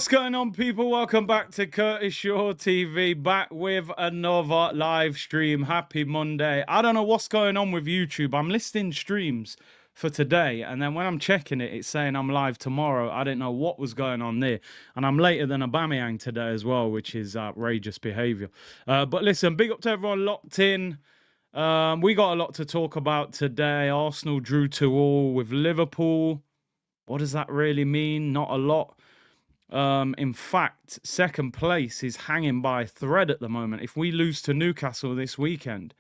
What's going on, people? Welcome back to Curtis Shaw TV, back with another live stream. Happy Monday. I don't know what's going on with YouTube. I'm listing streams for today, and then when I'm checking it, it's saying I'm live tomorrow. I didn't know what was going on there, and I'm later than Aubameyang today as well, which is outrageous behavior. But listen, big up to everyone locked in. We got a lot to talk about today. Arsenal drew 2-2 with Liverpool. What does that really mean? Not a lot. In fact, second place is hanging by a thread at the moment. If we lose to Newcastle this weekend,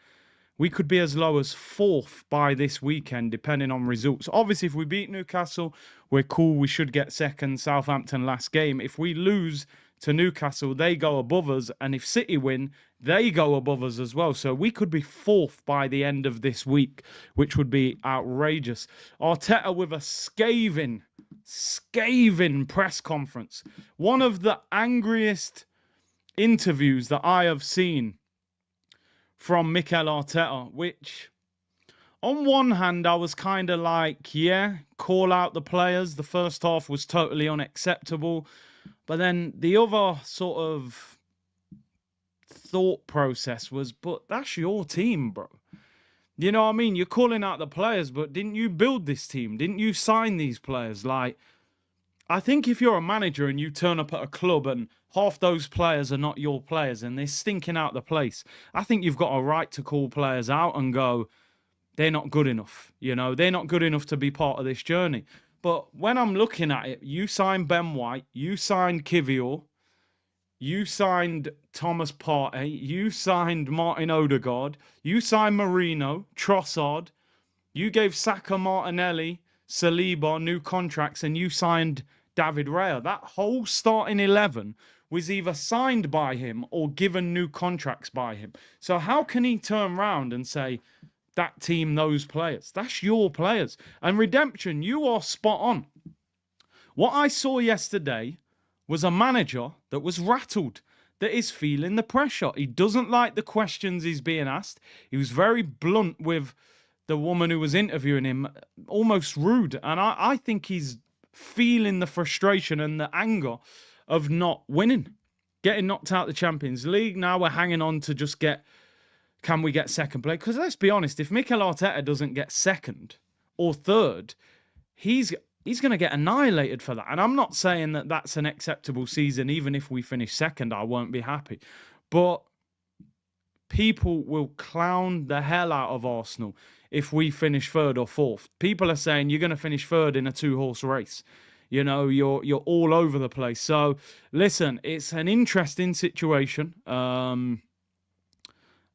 we could be as low as fourth by this weekend, depending on results. Obviously, if we beat Newcastle, we're cool. We should get second. Southampton last game. If we lose to Newcastle, they go above us. And if City win, they go above us as well. So we could be fourth by the end of this week, which would be outrageous. Arteta with a scathing press conference. One of the angriest interviews that I have seen from Mikel Arteta, which on one hand I was kind of like, yeah, call out the players. The first half was totally unacceptable. But then the other sort of thought process was, but that's your team, bro. You know what I mean? You're calling out the players, but didn't you build this team? Didn't you sign these players? Like, I think if you're a manager and you turn up at a club and half those players are not your players and they're stinking out the place, I think you've got a right to call players out and go, they're not good enough. You know, they're not good enough to be part of this journey. But when I'm looking at it, you signed Ben White, you signed Kivior, you signed Thomas Partey, you signed Martin Odegaard, you signed Marino, Trossard, you gave Saka, Martinelli, Saliba new contracts, and you signed David Raya. That whole starting 11 was either signed by him or given new contracts by him. So how can he turn around and say, that team, those players? That's your players. And Redemption, you are spot on. What I saw yesterday was a manager that was rattled, that is feeling the pressure. He doesn't like the questions he's being asked. He was very blunt with the woman who was interviewing him, almost rude. And I think he's feeling the frustration and the anger of not winning, getting knocked out of the Champions League. Now we're hanging on to just can we get second place? Because let's be honest, if Mikel Arteta doesn't get second or third, he's going to get annihilated for that. And I'm not saying that that's an acceptable season. Even if we finish second, I won't be happy. But people will clown the hell out of Arsenal if we finish third or fourth. People are saying you're going to finish third in a two-horse race. You know, you're all over the place. So, listen, it's an interesting situation.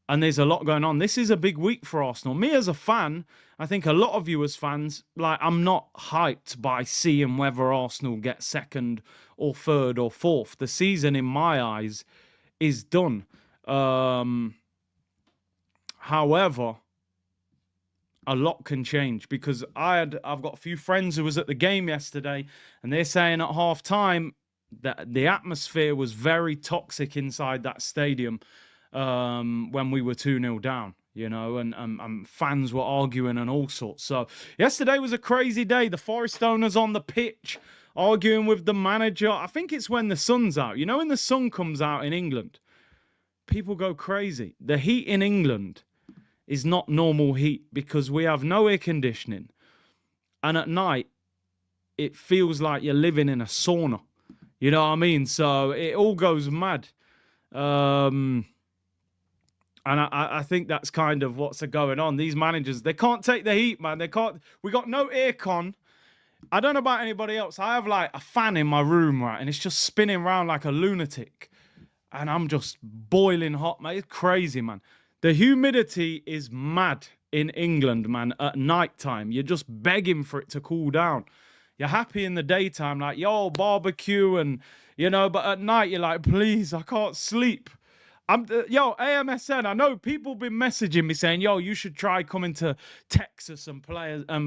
And there's a lot going on. This is a big week for Arsenal. Me as a fan, I think a lot of you as fans, like, I'm not hyped by seeing whether Arsenal get second or third or fourth. The season, in my eyes, is done. However, a lot can change because I've got a few friends who was at the game yesterday, and they're saying at half time that the atmosphere was very toxic inside that stadium. When we were 2-0 down, you know, and fans were arguing and all sorts. So yesterday was a crazy day. The Forest owners on the pitch arguing with the manager. I think it's when the sun's out. You know, when the sun comes out in England, people go crazy. The heat in England is not normal heat because we have no air conditioning. And at night, it feels like you're living in a sauna. You know what I mean? So it all goes mad. And I think that's kind of what's going on. These managers, they can't take the heat, man. They can't. We got no aircon. I don't know about anybody else. I have like a fan in my room, right? And it's just spinning around like a lunatic. And I'm just boiling hot, mate. It's crazy, man. The humidity is mad in England, man, at night time. You're just begging for it to cool down. You're happy in the daytime, like, yo, barbecue and, you know, but at night you're like, please, I can't sleep. Yo, AMSN, I know people been messaging me saying, yo, you should try coming to Texas and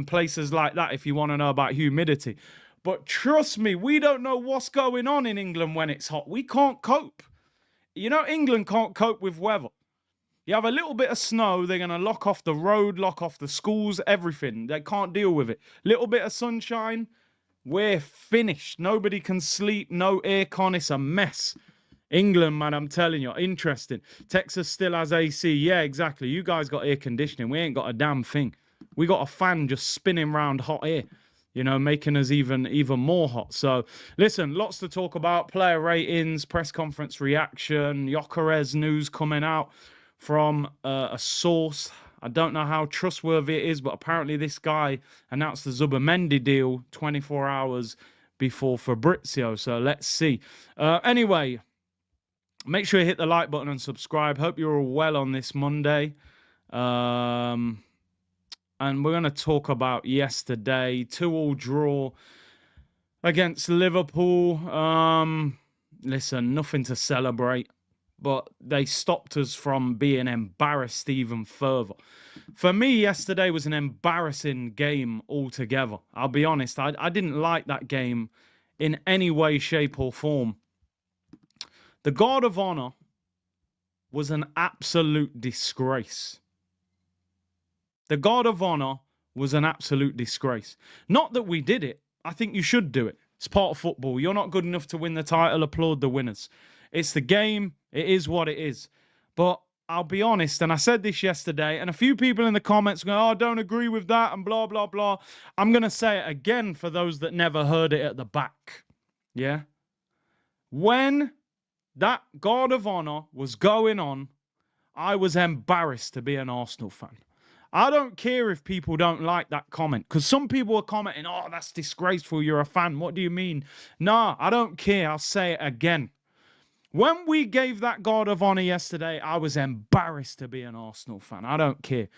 places like that if you want to know about humidity. But trust me, we don't know what's going on in England when it's hot. We can't cope. You know, England can't cope with weather. You have a little bit of snow, they're going to lock off the road, lock off the schools, everything. They can't deal with it. Little bit of sunshine, We're finished. Nobody can sleep. No aircon. It's a mess. England, man, I'm telling you, interesting. Texas still has AC. Yeah, exactly. You guys got air conditioning. We ain't got a damn thing. We got a fan just spinning round hot air, you know, making us even more hot. So, listen, lots to talk about. Player ratings, press conference reaction, Gyokeres news coming out from a source. I don't know how trustworthy it is, but apparently this guy announced the Zubimendi deal 24 hours before Fabrizio. So let's see. Anyway, make sure you hit the like button and subscribe. Hope you're all well on this Monday. And we're going to talk about yesterday. 2-2 draw against Liverpool. Listen, nothing to celebrate, but they stopped us from being embarrassed even further. For me, yesterday was an embarrassing game altogether. I'll be honest, I didn't like that game in any way, shape, or form. The Guard of Honor was an absolute disgrace. The Guard of Honor was an absolute disgrace. Not that we did it. I think you should do it. It's part of football. You're not good enough to win the title. Applaud the winners. It's the game. It is what it is. But I'll be honest, and I said this yesterday, and a few people in the comments go, oh, I don't agree with that, and blah, blah, blah. I'm going to say it again for those that never heard it at the back. Yeah? When that Guard of Honor was going on, I was embarrassed to be an Arsenal fan. I don't care if people don't like that comment, because some people are commenting, oh, that's disgraceful, you're a fan. What do you mean? Nah, I don't care. I'll say it again. When we gave that Guard of Honor yesterday, I was embarrassed to be an Arsenal fan. I don't care.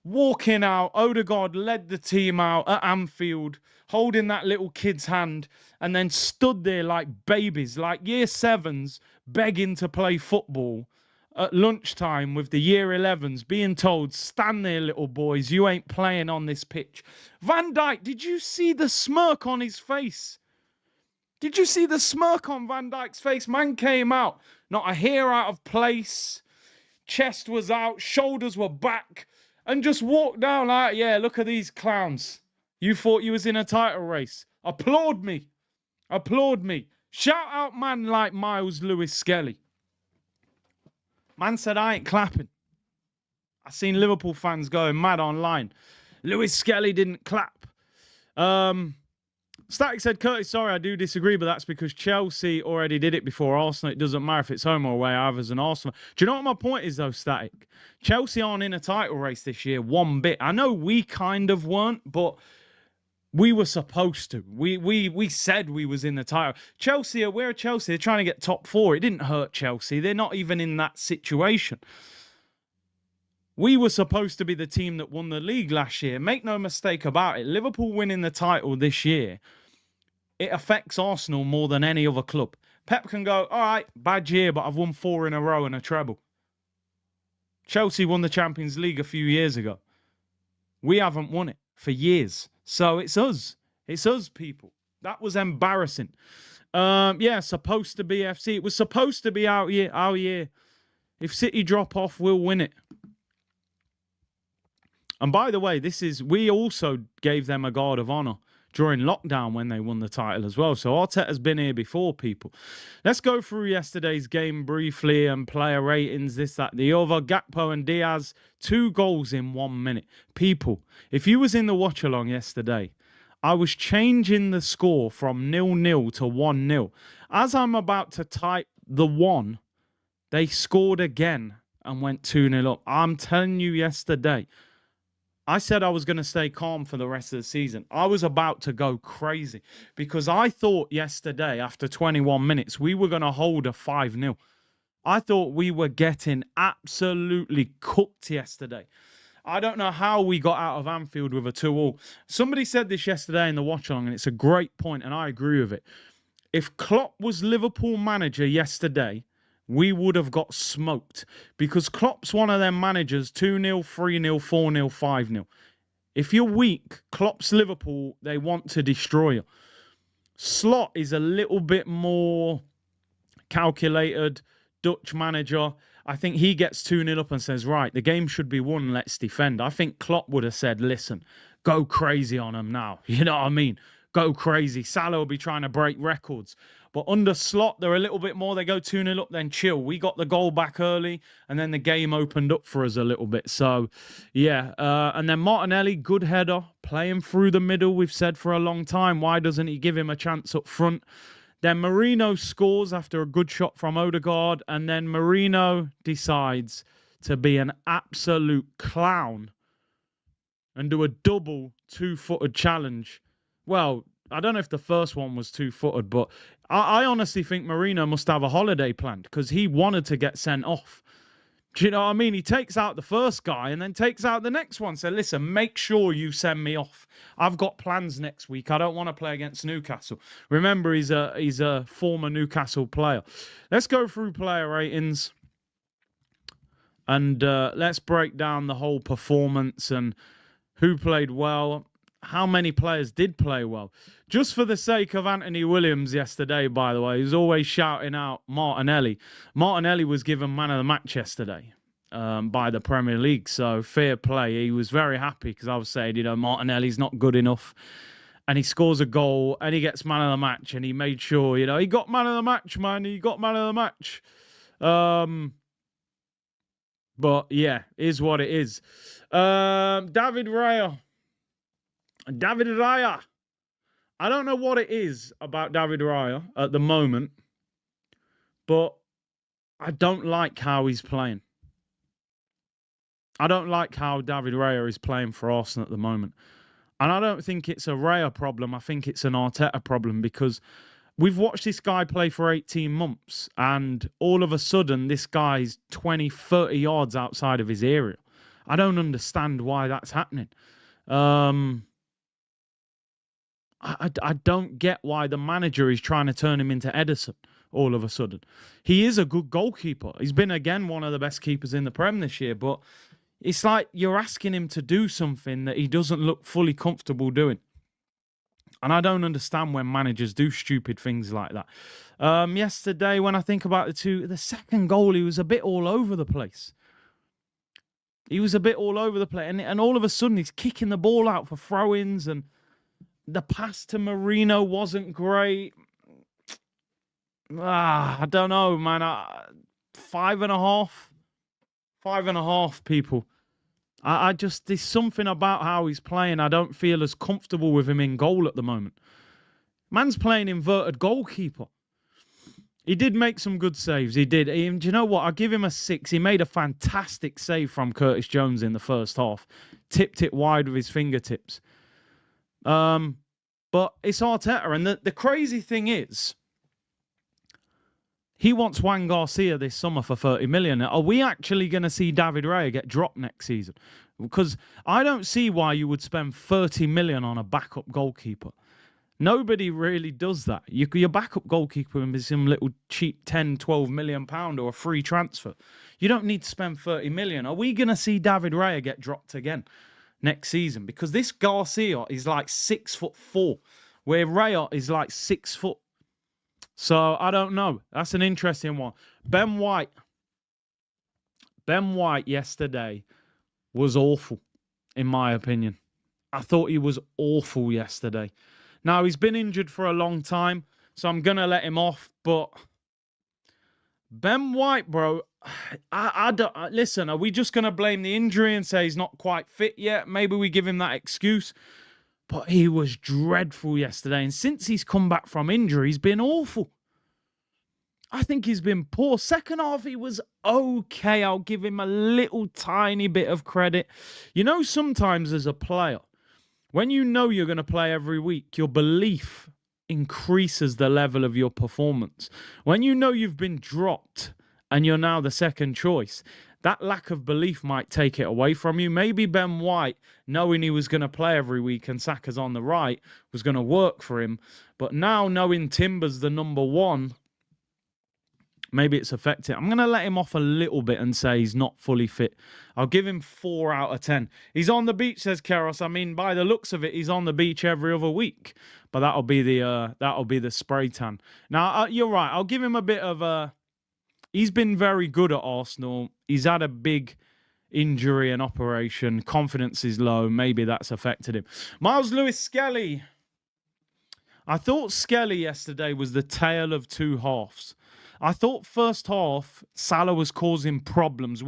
Walking out, Odegaard led the team out at Anfield, holding that little kid's hand, and then stood there like babies, like year 7s, begging to play football at lunchtime with the year 11s, being told, stand there, little boys, you ain't playing on this pitch. Van Dijk, did you see the smirk on his face? Did you see the smirk on Van Dijk's face? Man came out, not a hair out of place, chest was out, shoulders were back, and just walked down like, yeah, look at these clowns. You thought you was in a title race. Applaud me. Applaud me. Shout out man like Miles Lewis Skelly. Man said, I ain't clapping. I seen Liverpool fans going mad online. Lewis Skelly didn't clap. Static said, Curtis, sorry, I do disagree, but that's because Chelsea already did it before Arsenal. It doesn't matter if it's home or away, either as an Arsenal. Do you know what my point is, though, Static? Chelsea aren't in a title race this year one bit. I know we kind of weren't, but we were supposed to. We said we was in the title. Chelsea, we're Chelsea. They're trying to get top 4. It didn't hurt Chelsea. They're not even in that situation. We were supposed to be the team that won the league last year. Make no mistake about it. Liverpool winning the title this year, it affects Arsenal more than any other club. Pep can go, all right, bad year, but I've won 4 in a row and a treble. Chelsea won the Champions League a few years ago. We haven't won it for years. So it's us. It's us, people. That was embarrassing. Yeah, supposed to be FC. It was supposed to be our year. If City drop off, we'll win it. And by the way, we also gave them a Guard of Honor during lockdown when they won the title as well. So Arteta's been here before, people. Let's go through yesterday's game briefly and player ratings, this, that, the other. Gakpo and Diaz, 2 goals in 1 minute. People, if you was in the watch-along yesterday, I was changing the score from 0-0 to 1-0. As I'm about to type the 1, they scored again and went 2-0 up. I'm telling you yesterday, I said I was going to stay calm for the rest of the season. I was about to go crazy because I thought yesterday, after 21 minutes, we were going to hold a 5-0. I thought we were getting absolutely cooked yesterday. I don't know how we got out of Anfield with a 2-2. Somebody said this yesterday in the watch-along, and it's a great point, and I agree with it. If Klopp was Liverpool manager yesterday, we would have got smoked because Klopp's one of them managers, 2-0, 3-0, 4-0, 5-0. If you're weak, Klopp's Liverpool, they want to destroy you. Slot is a little bit more calculated, Dutch manager. I think he gets 2-0 up and says, right, the game should be won, let's defend. I think Klopp would have said, listen, go crazy on them now. You know what I mean? go crazy. Salah will be trying to break records. But under Slot, they're a little bit more. They go 2-0 up, then chill. We got the goal back early, and then the game opened up for us a little bit. So, yeah. And then Martinelli, good header, playing through the middle. We've said for a long time, why doesn't he give him a chance up front? Then Marino scores after a good shot from Odegaard, and then Marino decides to be an absolute clown and do a double two-footed challenge. Well, I don't know if the first one was two-footed, but I honestly think Marino must have a holiday planned because he wanted to get sent off. Do you know what I mean? He takes out the first guy and then takes out the next one. So listen, make sure you send me off. I've got plans next week. I don't want to play against Newcastle. Remember, he's a former Newcastle player. Let's go through player ratings and let's break down the whole performance and who played well, how many players did play well. Just for the sake of Anthony Williams yesterday, by the way, he's always shouting out Martinelli. Martinelli was given man of the match yesterday by the Premier League, so fair play. He was very happy because I was saying, you know, Martinelli's not good enough. And he scores a goal and he gets man of the match, and he made sure, you know, he got man of the match, man. He got man of the match. But yeah, is what it is. David Raya. I don't know what it is about David Raya at the moment, but I don't like how he's playing. I don't like how David Raya is playing for Arsenal at the moment. And I don't think it's a Raya problem. I think it's an Arteta problem because we've watched this guy play for 18 months and all of a sudden this guy's 20, 30 yards outside of his area. I don't understand why that's happening. I don't get why the manager is trying to turn him into Edison all of a sudden. He is a good goalkeeper. He's been, again, one of the best keepers in the Prem this year, but it's like you're asking him to do something that he doesn't look fully comfortable doing. And I don't understand when managers do stupid things like that. Yesterday, when I think about the second goal, he was a bit all over the place. And all of a sudden, he's kicking the ball out for throw-ins, and the pass to Marino wasn't great. I don't know, man. 5.5 people. I just, there's something about how he's playing. I don't feel as comfortable with him in goal at the moment. Man's playing inverted goalkeeper. He did make some good saves. He did. Do you know what? I'll give him a 6. He made a fantastic save from Curtis Jones in the first half. Tipped it wide with his fingertips. But it's Arteta. And the crazy thing is, he wants Juan Garcia this summer for 30 million. Are we actually going to see David Raya get dropped next season? Because I don't see why you would spend 30 million on a backup goalkeeper. Nobody really does that. Your backup goalkeeper is some little cheap 10, 12 million pound or a free transfer. You don't need to spend 30 million. Are we going to see David Raya get dropped again next season? Because this Garcia is like 6'4", where Raya is like 6 foot. So I don't know. That's an interesting one. Ben White yesterday was awful, in my opinion. I thought he was awful yesterday. Now, he's been injured for a long time, so I'm going to let him off. But Ben White, bro, I don't... Listen, are we just going to blame the injury and say he's not quite fit yet? Maybe we give him that excuse. But he was dreadful yesterday. And since he's come back from injury, he's been awful. I think he's been poor. Second half, he was okay. I'll give him a little tiny bit of credit. You know, sometimes as a player, when you know you're going to play every week, your belief increases the level of your performance. When you know you've been dropped and you're now the second choice, that lack of belief might take it away from you. Maybe Ben White, knowing he was going to play every week and Saka's on the right, was going to work for him. But now knowing Timber's the number one, maybe it's affected. I'm going to let him off a little bit and say he's not fully fit. I'll give him 4 out of 10. He's on the beach, says Keros. I mean, by the looks of it, he's on the beach every other week. But that'll be the spray tan. Now, you're right. I'll give him a bit of a... He's been very good at Arsenal. He's had a big injury and operation. Confidence is low. Maybe that's affected him. Miles Lewis Skelly. I thought Skelly yesterday was the tale of two halves. I thought first half Salah was causing problems.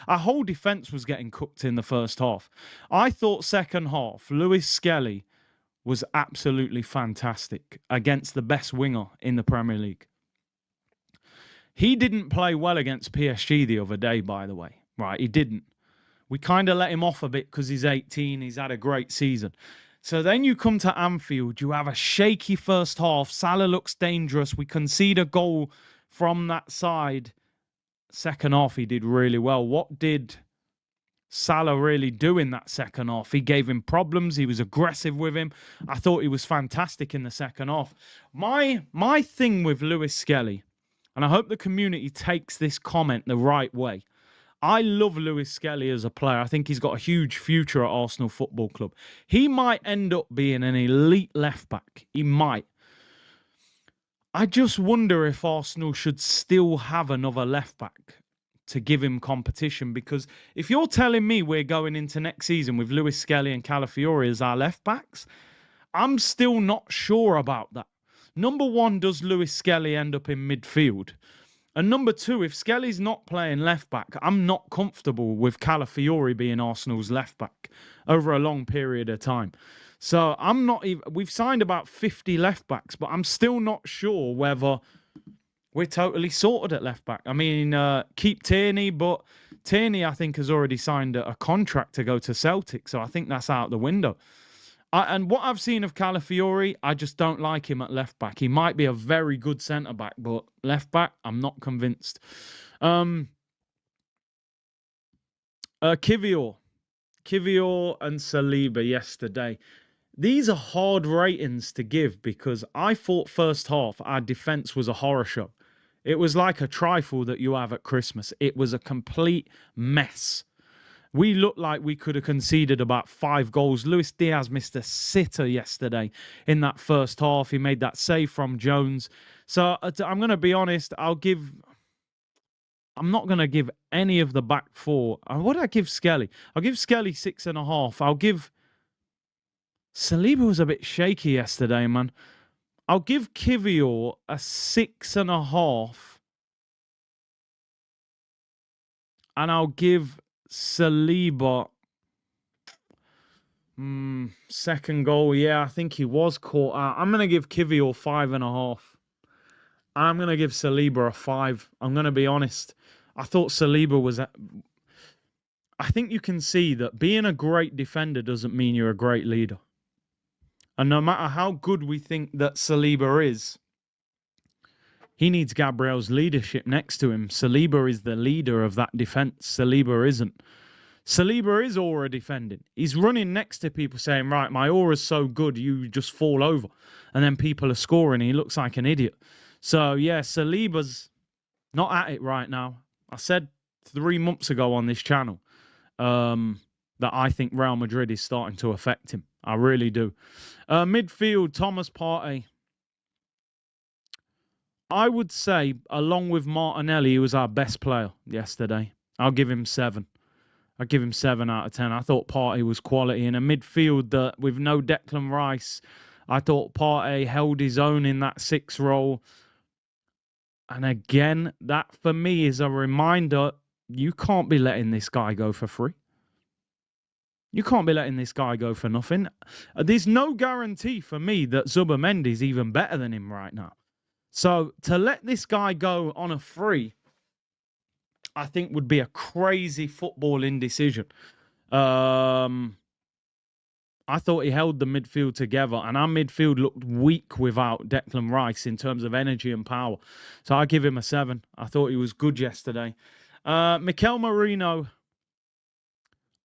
Our whole defence was getting cooked in the first half. I thought second half Lewis Skelly was absolutely fantastic against the best winger in the Premier League. He didn't play well against PSG the other day, by the way. Right, he didn't. We kind of let him off a bit because he's 18. He's had a great season. So then you come to Anfield. You have a shaky first half. Salah looks dangerous. We concede a goal from that side. Second half, he did really well. What did Salah really do in that second half? He gave him problems. He was aggressive with him. I thought he was fantastic in the second half. My thing with Lewis Skelly, and I hope the community takes this comment the right way. I love Lewis Skelly as a player. I think he's got a huge future at Arsenal Football Club. He might end up being an elite left-back. He might. I just wonder if Arsenal should still have another left-back to give him competition, because if you're telling me we're going into next season with Lewis Skelly and Calafiori as our left-backs, I'm still not sure about that. Number one, does Lewis Skelly end up in midfield? And number two, if Skelly's not playing left-back, I'm not comfortable with Calafiori being Arsenal's left-back over a long period of time. So I'm not even... We've signed about 50 left-backs, but I'm still not sure whether we're totally sorted at left-back. I mean, keep Tierney, but Tierney, I think, has already signed a contract to go to Celtic, so I think that's out the window. And what I've seen of Calafiori, I just don't like him at left-back. He might be a very good centre-back, but left-back, I'm not convinced. Kivior and Saliba yesterday. These are hard ratings to give because I thought first half our defence was a horror show. It was like a trifle that you have at Christmas. It was a complete mess. We looked like we could have conceded about 5 goals. Luis Diaz missed a sitter yesterday in that first half. He made that save from Jones. So I'm going to be honest. I'm not going to give any of the back four. What did I give Skelly? I'll give Skelly 6.5. I'll give... Saliba was a bit shaky yesterday, man. I'll give Kivior a 6.5. And I'll give Saliba... second goal, yeah, I think he was caught out. I'm going to give Kivior 5.5. I'm going to give Saliba a 5. I'm going to be honest. I thought Saliba was... I think you can see that being a great defender doesn't mean you're a great leader. And no matter how good we think that Saliba is, he needs Gabriel's leadership next to him. Saliba is the leader of that defence. Saliba isn't. Saliba is aura defending. He's running next to people saying, right, my aura's so good, you just fall over. And then people are scoring. He looks like an idiot. So, yeah, Saliba's not at it right now. I said 3 months ago on this channel that I think Real Madrid is starting to affect him. I really do. Midfield, Thomas Partey. I would say, along with Martinelli, he was our best player yesterday. I'll give him 7. I'll give him 7 out of 10. I thought Partey was quality. In a midfield that with no Declan Rice, I thought Partey held his own in that 6 role. And again, that for me is a reminder, you can't be letting this guy go for free. You can't be letting this guy go for nothing. There's no guarantee for me that Zubimendi's even better than him right now. So to let this guy go on a free, I think would be a crazy footballing decision. I thought he held the midfield together, and our midfield looked weak without Declan Rice in terms of energy and power. So I give him a 7. I thought he was good yesterday. Mikel Merino,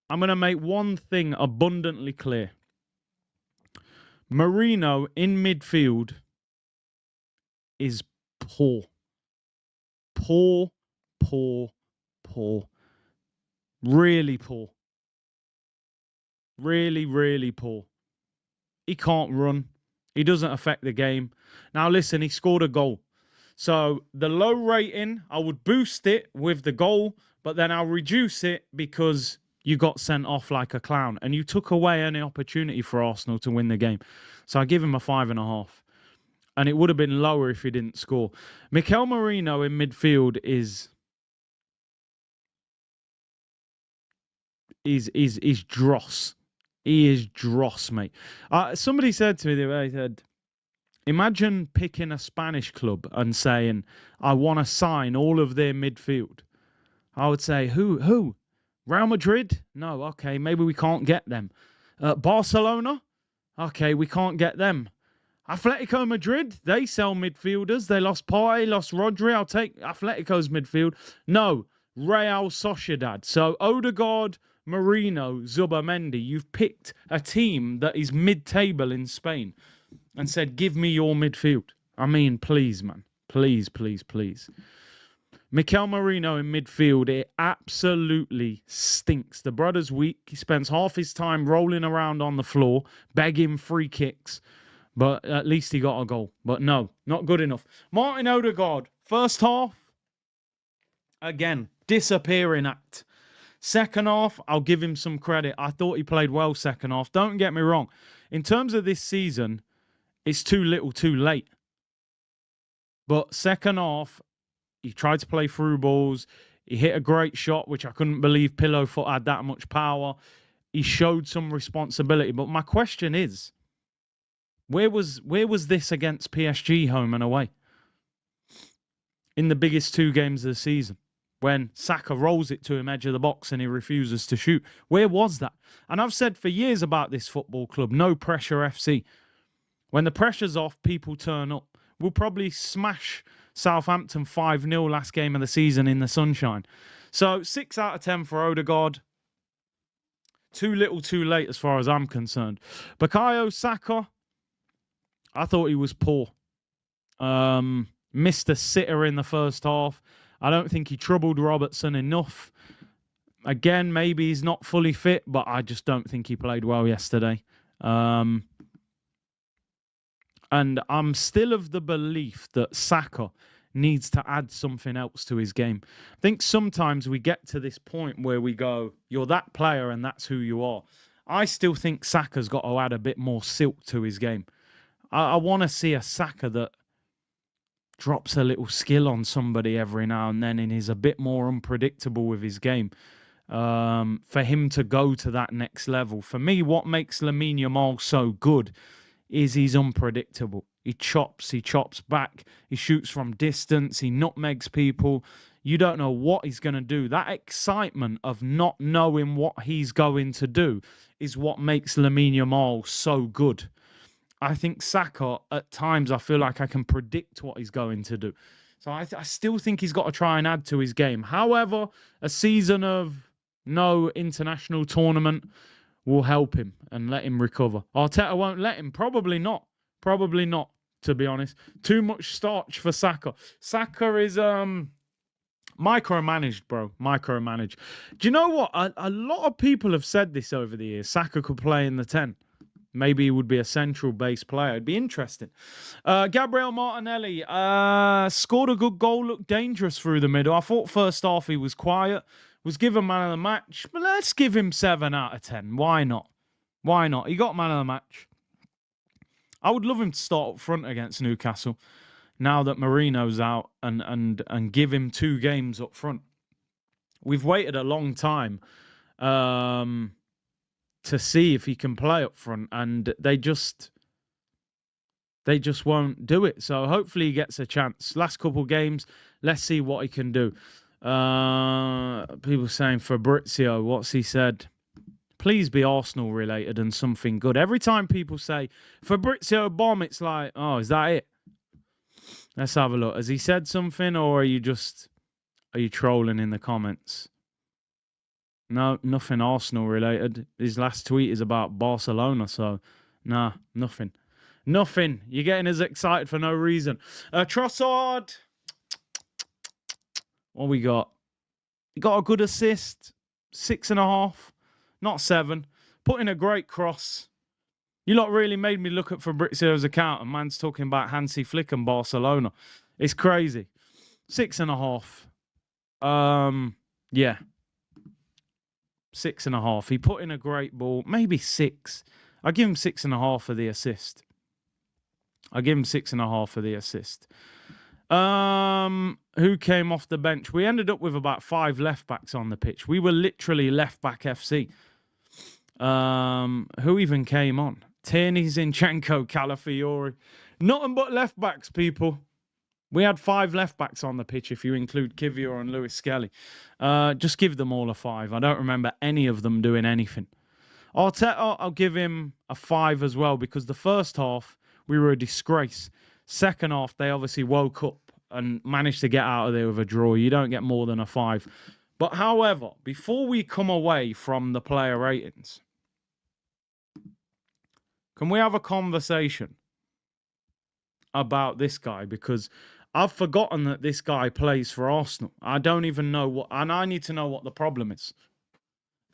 I'm going to make one thing abundantly clear. Merino in midfield is poor. Poor, poor, poor. Really poor. Really, really poor. He can't run. He doesn't affect the game. Now, listen, he scored a goal. So the low rating, I would boost it with the goal, but then I'll reduce it because you got sent off like a clown and you took away any opportunity for Arsenal to win the game. So I give him a 5.5. And it would have been lower if he didn't score. Mikel Merino in midfield is dross. He is dross, mate. Somebody said to me the other day, they said, imagine picking a Spanish club and saying, I want to sign all of their midfield. I would say, who? Real Madrid? No, okay, maybe we can't get them. Barcelona? Okay, we can't get them. Atletico Madrid? They sell midfielders. They lost Partey, lost Rodri. I'll take Atletico's midfield. No, Real Sociedad. So Odegaard, Merino, Zubamendi. You've picked a team that is mid-table in Spain and said, give me your midfield. I mean, please, man. Please, please, please. Mikel Merino in midfield, it absolutely stinks. The brother's weak. He spends half his time rolling around on the floor, begging free kicks. But at least he got a goal. But no, not good enough. Martin Odegaard, first half, again, disappearing act. Second half, I'll give him some credit. I thought he played well second half. Don't get me wrong. In terms of this season, it's too little too late. But second half, he tried to play through balls. He hit a great shot, which I couldn't believe Pillowfoot had that much power. He showed some responsibility. But my question is, where was this against PSG home and away? In the biggest two games of the season, when Saka rolls it to him edge of the box and he refuses to shoot. Where was that? And I've said for years about this football club, no pressure FC. When the pressure's off, people turn up. We'll probably smash Southampton 5-0 last game of the season in the sunshine. So 6 out of 10 for Odegaard. Too little too late as far as I'm concerned. Bukayo Saka, I thought he was poor. Missed a sitter in the first half. I don't think he troubled Robertson enough. Again, maybe he's not fully fit, but I just don't think he played well yesterday. And I'm still of the belief that Saka needs to add something else to his game. I think sometimes we get to this point where we go, you're that player and that's who you are. I still think Saka's got to add a bit more silk to his game. I want to see a Saka that drops a little skill on somebody every now and then and is a bit more unpredictable with his game. For him to go to that next level. For me, what makes Lamine Yamal so good is he's unpredictable. He chops back, he shoots from distance, he nutmegs people. You don't know what he's going to do. That excitement of not knowing what he's going to do is what makes Lamine Yamal so good. I think Saka, at times, I feel like I can predict what he's going to do. So I still think he's got to try and add to his game. However, a season of no international tournament will help him and let him recover. Arteta won't let him. Probably not. Probably not, to be honest. Too much starch for Saka. Saka is micromanaged, bro. Micromanaged. Do you know what? A lot of people have said this over the years. Saka could play in the 10. Maybe he would be a central base player. It'd be interesting. Gabriel Martinelli scored a good goal, looked dangerous through the middle. I thought first half he was quiet, was given man of the match, but let's give him 7 out of 10. Why not? Why not? He got man of the match. I would love him to start up front against Newcastle now that Marino's out and give him 2 games up front. We've waited a long time to see if he can play up front, and they just won't do it. So hopefully he gets a chance. Last couple games, let's see what he can do. People saying Fabrizio, what's he said? Please be Arsenal related and something good. Every time people say Fabrizio bomb, it's like, oh, is that it? Let's have a look. Has he said something, or are you trolling in the comments? No, nothing Arsenal related. His last tweet is about Barcelona, so nah, nothing. Nothing. You're getting us excited for no reason. Trossard. What we got? He got a good assist. 6.5. Not 7. Put in a great cross. You lot really made me look at Fabrizio's account, and man's talking about Hansi Flick and Barcelona. It's crazy. 6.5. Yeah. 6.5. He put in a great ball. Maybe 6. I'll give him 6.5 for the assist. I give him 6.5 for the assist. Who came off the bench? We ended up with about 5 left backs on the pitch. We were literally left back FC. Who even came on? Tierney, Zinchenko, Calafiori. Nothing but left backs, people. We had 5 left backs on the pitch if you include Kivior and Lewis Skelly. Just give them all a 5. I don't remember any of them doing anything. Arteta, I'll give him a 5 as well, because the first half we were a disgrace. Second half, they obviously woke up and managed to get out of there with a draw. You don't get more than a 5. But however, before we come away from the player ratings, can we have a conversation about this guy? Because I've forgotten that this guy plays for Arsenal. I don't even know what, and I need to know what the problem is.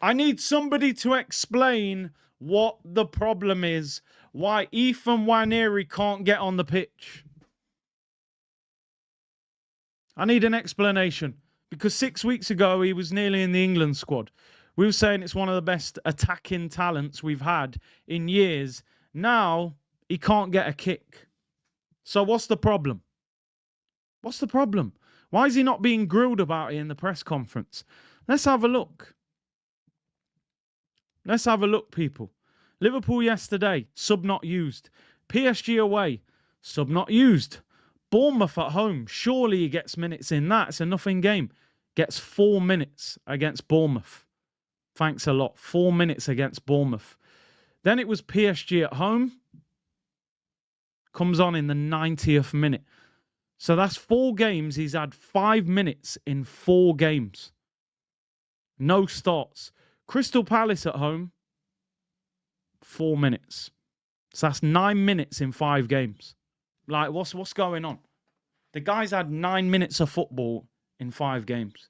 I need somebody to explain what the problem is, why Ethan Nwaneri can't get on the pitch. I need an explanation, because 6 weeks ago he was nearly in the England squad. We were saying it's one of the best attacking talents we've had in years. Now he can't get a kick. So what's the problem? What's the problem? Why is he not being grilled about it in the press conference? Let's have a look. Let's have a look, people. Liverpool yesterday, sub not used. PSG away, sub not used. Bournemouth at home, surely he gets minutes in that. It's a nothing game. Gets 4 minutes against Bournemouth. Thanks a lot. 4 minutes against Bournemouth. Then it was PSG at home. Comes on in the 90th minute. So that's 4 games. He's had 5 minutes in 4 games. No starts. Crystal Palace at home, 4 minutes. So that's 9 minutes in 5 games. Like, what's going on? The guy's had 9 minutes of football in 5 games.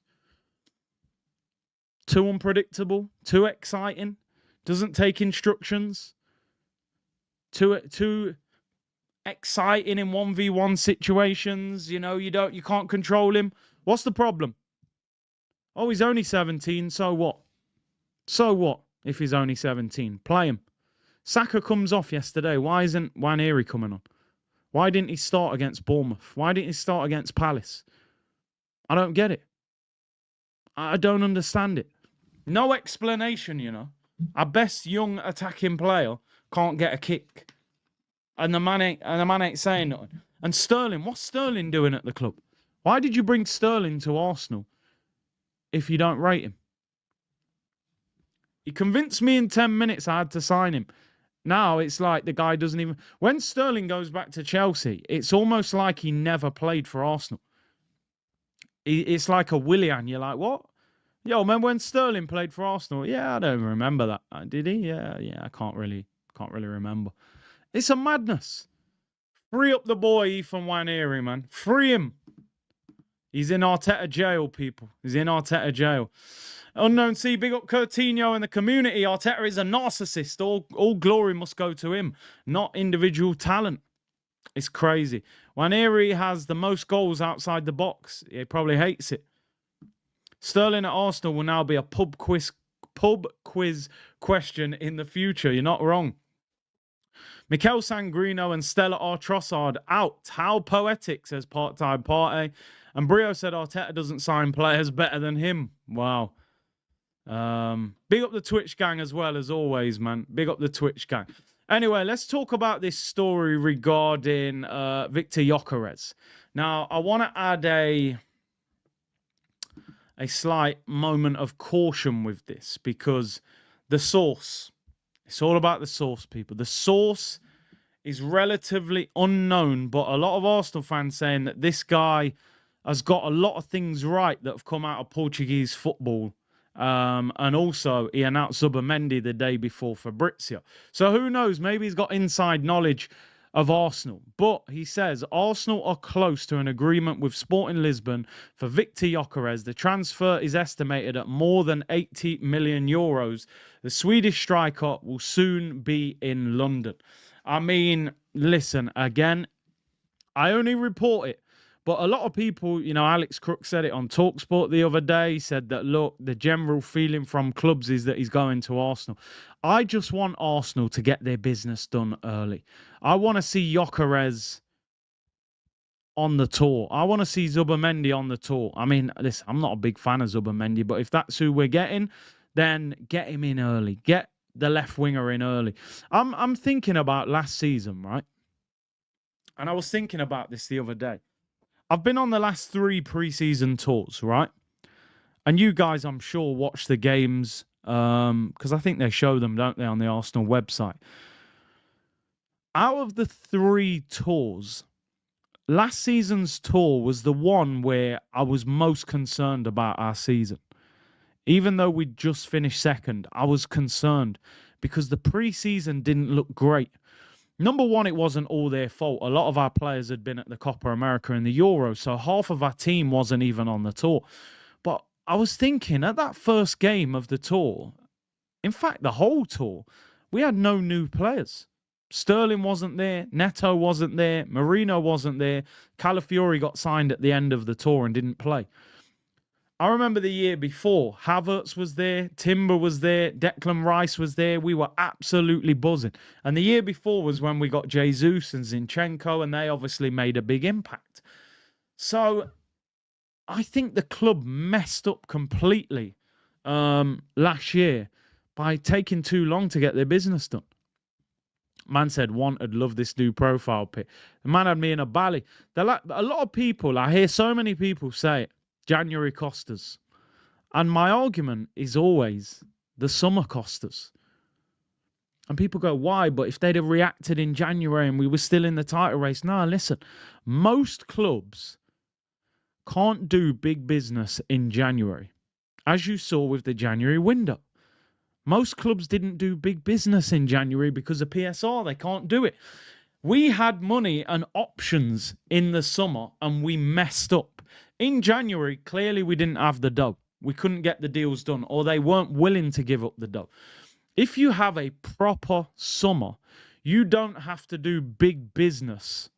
Too unpredictable, too exciting, doesn't take instructions, too exciting in 1v1 situations. You know, you can't control him. What's the problem? Oh, he's only 17, so what? So what if he's only 17? Play him. Saka comes off yesterday. Why isn't Nwaneri coming on? Why didn't he start against Bournemouth? Why didn't he start against Palace? I don't get it. I don't understand it. No explanation, you know. Our best young attacking player can't get a kick. And the man ain't saying nothing. And Sterling, what's Sterling doing at the club? Why did you bring Sterling to Arsenal if you don't rate him? He convinced me in 10 minutes I had to sign him. Now it's like the guy doesn't even... When Sterling goes back to Chelsea, it's almost like he never played for Arsenal. It's like a Willian. You're like, what? Yo, remember when Sterling played for Arsenal? Yeah, I don't remember that. Did he? Yeah, I can't really remember. It's a madness. Free up the boy, Ethan Nwaneri, man. Free him. He's in Arteta jail, people. He's in Arteta jail. Unknown C, big up Coutinho and the community. Arteta is a narcissist. All glory must go to him, not individual talent. It's crazy. Nwaneri has the most goals outside the box. He probably hates it. Sterling at Arsenal will now be a pub quiz question in the future. You're not wrong. Mikel Sangrino and Stella R. Trossard out. How poetic, says Part-Time Party. And Brio said Arteta doesn't sign players better than him. Wow. Big up the Twitch gang as well, as always, man. Big up the Twitch gang. Anyway, let's talk about this story regarding Victor Gyokeres. Now, I want to add a slight moment of caution with this, because the source, it's all about the source, people. The source is relatively unknown, but a lot of Arsenal fans saying that this guy has got a lot of things right that have come out of Portuguese football. And also, he announced Zubimendi the day before Fabrizio. So who knows? Maybe he's got inside knowledge of Arsenal. But he says Arsenal are close to an agreement with Sporting Lisbon for Victor Gyokeres. The transfer is estimated at more than 80 million euros. The Swedish striker will soon be in London. I mean, listen, again, I only report it But a lot of people, you know, Alex Crook said it on TalkSport the other day, said that, look, the general feeling from clubs is that he's going to Arsenal. I just want Arsenal to get their business done early. I want to see Gyokeres on the tour. I want to see Zubimendi on the tour. I mean, listen, I'm not a big fan of Zubimendi, but if that's who we're getting, then get him in early. Get the left winger in early. I'm thinking about last season, right? And I was thinking about this the other day. I've been on the last 3 pre-season tours, right? And you guys, I'm sure, watch the games because I think they show them, don't they, on the Arsenal website. Out of the 3 tours, last season's tour was the one where I was most concerned about our season. Even though we'd just finished second, I was concerned because the pre-season didn't look great. Number one, it wasn't all their fault. A lot of our players had been at the Copa America and the Euro, so half of our team wasn't even on the tour. But I was thinking, at that first game of the tour, in fact, the whole tour, we had no new players. Sterling wasn't there, Neto wasn't there, Marino wasn't there, Calafiori got signed at the end of the tour and didn't play. I remember the year before, Havertz was there, Timber was there, Declan Rice was there. We were absolutely buzzing. And the year before was when we got Jesus and Zinchenko, and they obviously made a big impact. So I think the club messed up completely last year by taking too long to get their business done. Man said, wanted, love this new profile pic. The man had me in a bally. A lot of people, I hear so many people say it, January cost us. And my argument is always the summer cost us. And people go, why? But if they'd have reacted in January and we were still in the title race. No, listen, most clubs can't do big business in January, as you saw with the January window. Most clubs didn't do big business in January because of PSR. They can't do it. We had money and options in the summer and we messed up. In January, clearly we didn't have the dough. We couldn't get the deals done, or they weren't willing to give up the dough. If you have a proper summer, you don't have to do big business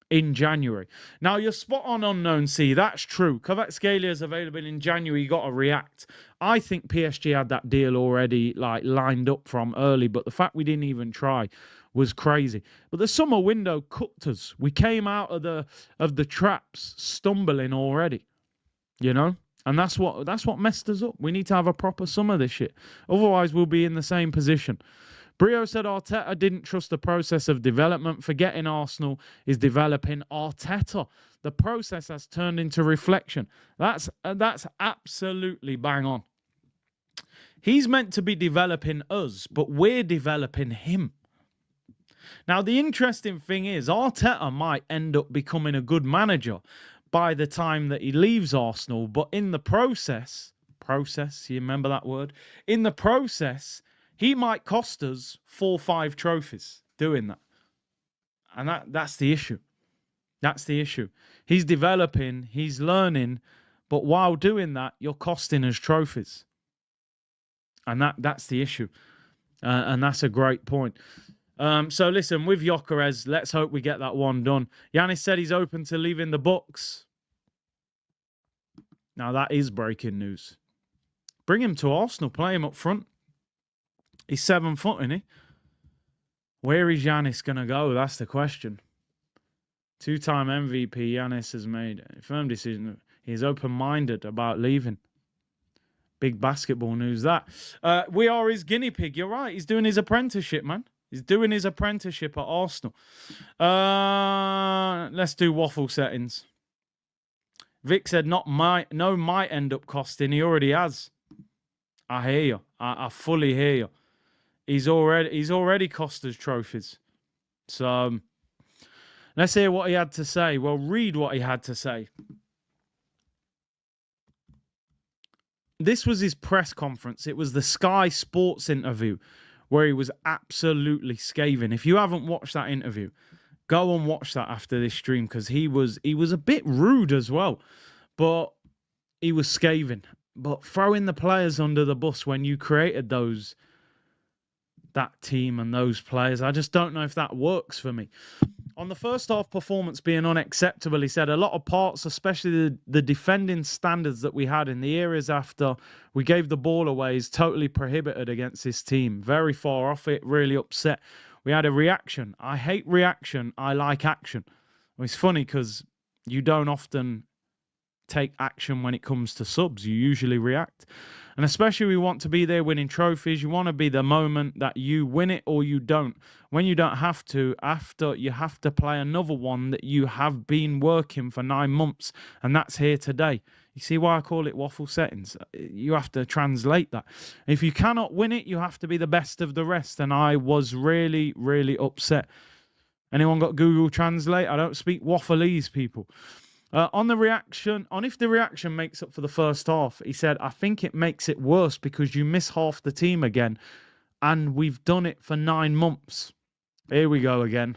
in January. Now, you're spot on Unknown C. That's true. Kvaratskhelia is available in January. You got to react. I think PSG had that deal already lined up from early, but the fact we didn't even try was crazy. But the summer window cooked us. We came out of the traps stumbling already, you know? And that's what messed us up. We need to have a proper summer this year. Otherwise, we'll be in the same position. Brio said Arteta didn't trust the process of development, forgetting Arsenal is developing Arteta. The process has turned into reflection. That's absolutely bang on. He's meant to be developing us, but we're developing him. Now, the interesting thing is Arteta might end up becoming a good manager by the time that he leaves Arsenal, but in the process, you remember that word? In the process, he might cost us 4 or 5 trophies doing that. And that's the issue. That's the issue. He's developing, he's learning, but while doing that, you're costing us trophies. And that's the issue. And that's a great point. So listen, with Gyokeres, let's hope we get that one done. Yanis said he's open to leaving the Bucks. Now that is breaking news. Bring him to Arsenal, play him up front. He's 7 foot, isn't he? Where is Yanis going to go? That's the question. 2-time MVP Yanis has made a firm decision. He's open-minded about leaving. Big basketball news, that. We are his guinea pig. You're right. He's doing his apprenticeship, man. He's doing his apprenticeship at Arsenal. Let's do waffle settings. Vic said no might end up costing. He already has. I hear you. I fully hear you. He's already cost us trophies. So let's hear what he had to say. Well, read what he had to say. This was his press conference. It was the Sky Sports interview where he was absolutely scathing. If you haven't watched that interview, go and watch that after this stream, because he was a bit rude as well, but he was scathing. But throwing the players under the bus when you created that team and those players, I just don't know if that works for me. On the first half performance being unacceptable, he said a lot of parts, especially the defending standards that we had in the areas after we gave the ball away, is totally prohibited against this team. Very far off it, really upset. We had a reaction. I hate reaction. I like action. Well, it's funny because you don't often take action when it comes to subs. You usually react. And especially we want to be there winning trophies. You want to be the moment that you win it or you don't. When you don't have to, after you have to play another one that you have been working for 9 months. And that's here today. You see why I call it waffle settings? You have to translate that. If you cannot win it, you have to be the best of the rest. And I was really, really upset. Anyone got Google Translate? I don't speak waffleese, people. On the reaction, on if the reaction makes up for the first half, he said, I think it makes it worse because you miss half the team again, and we've done it for 9 months. Here we go again.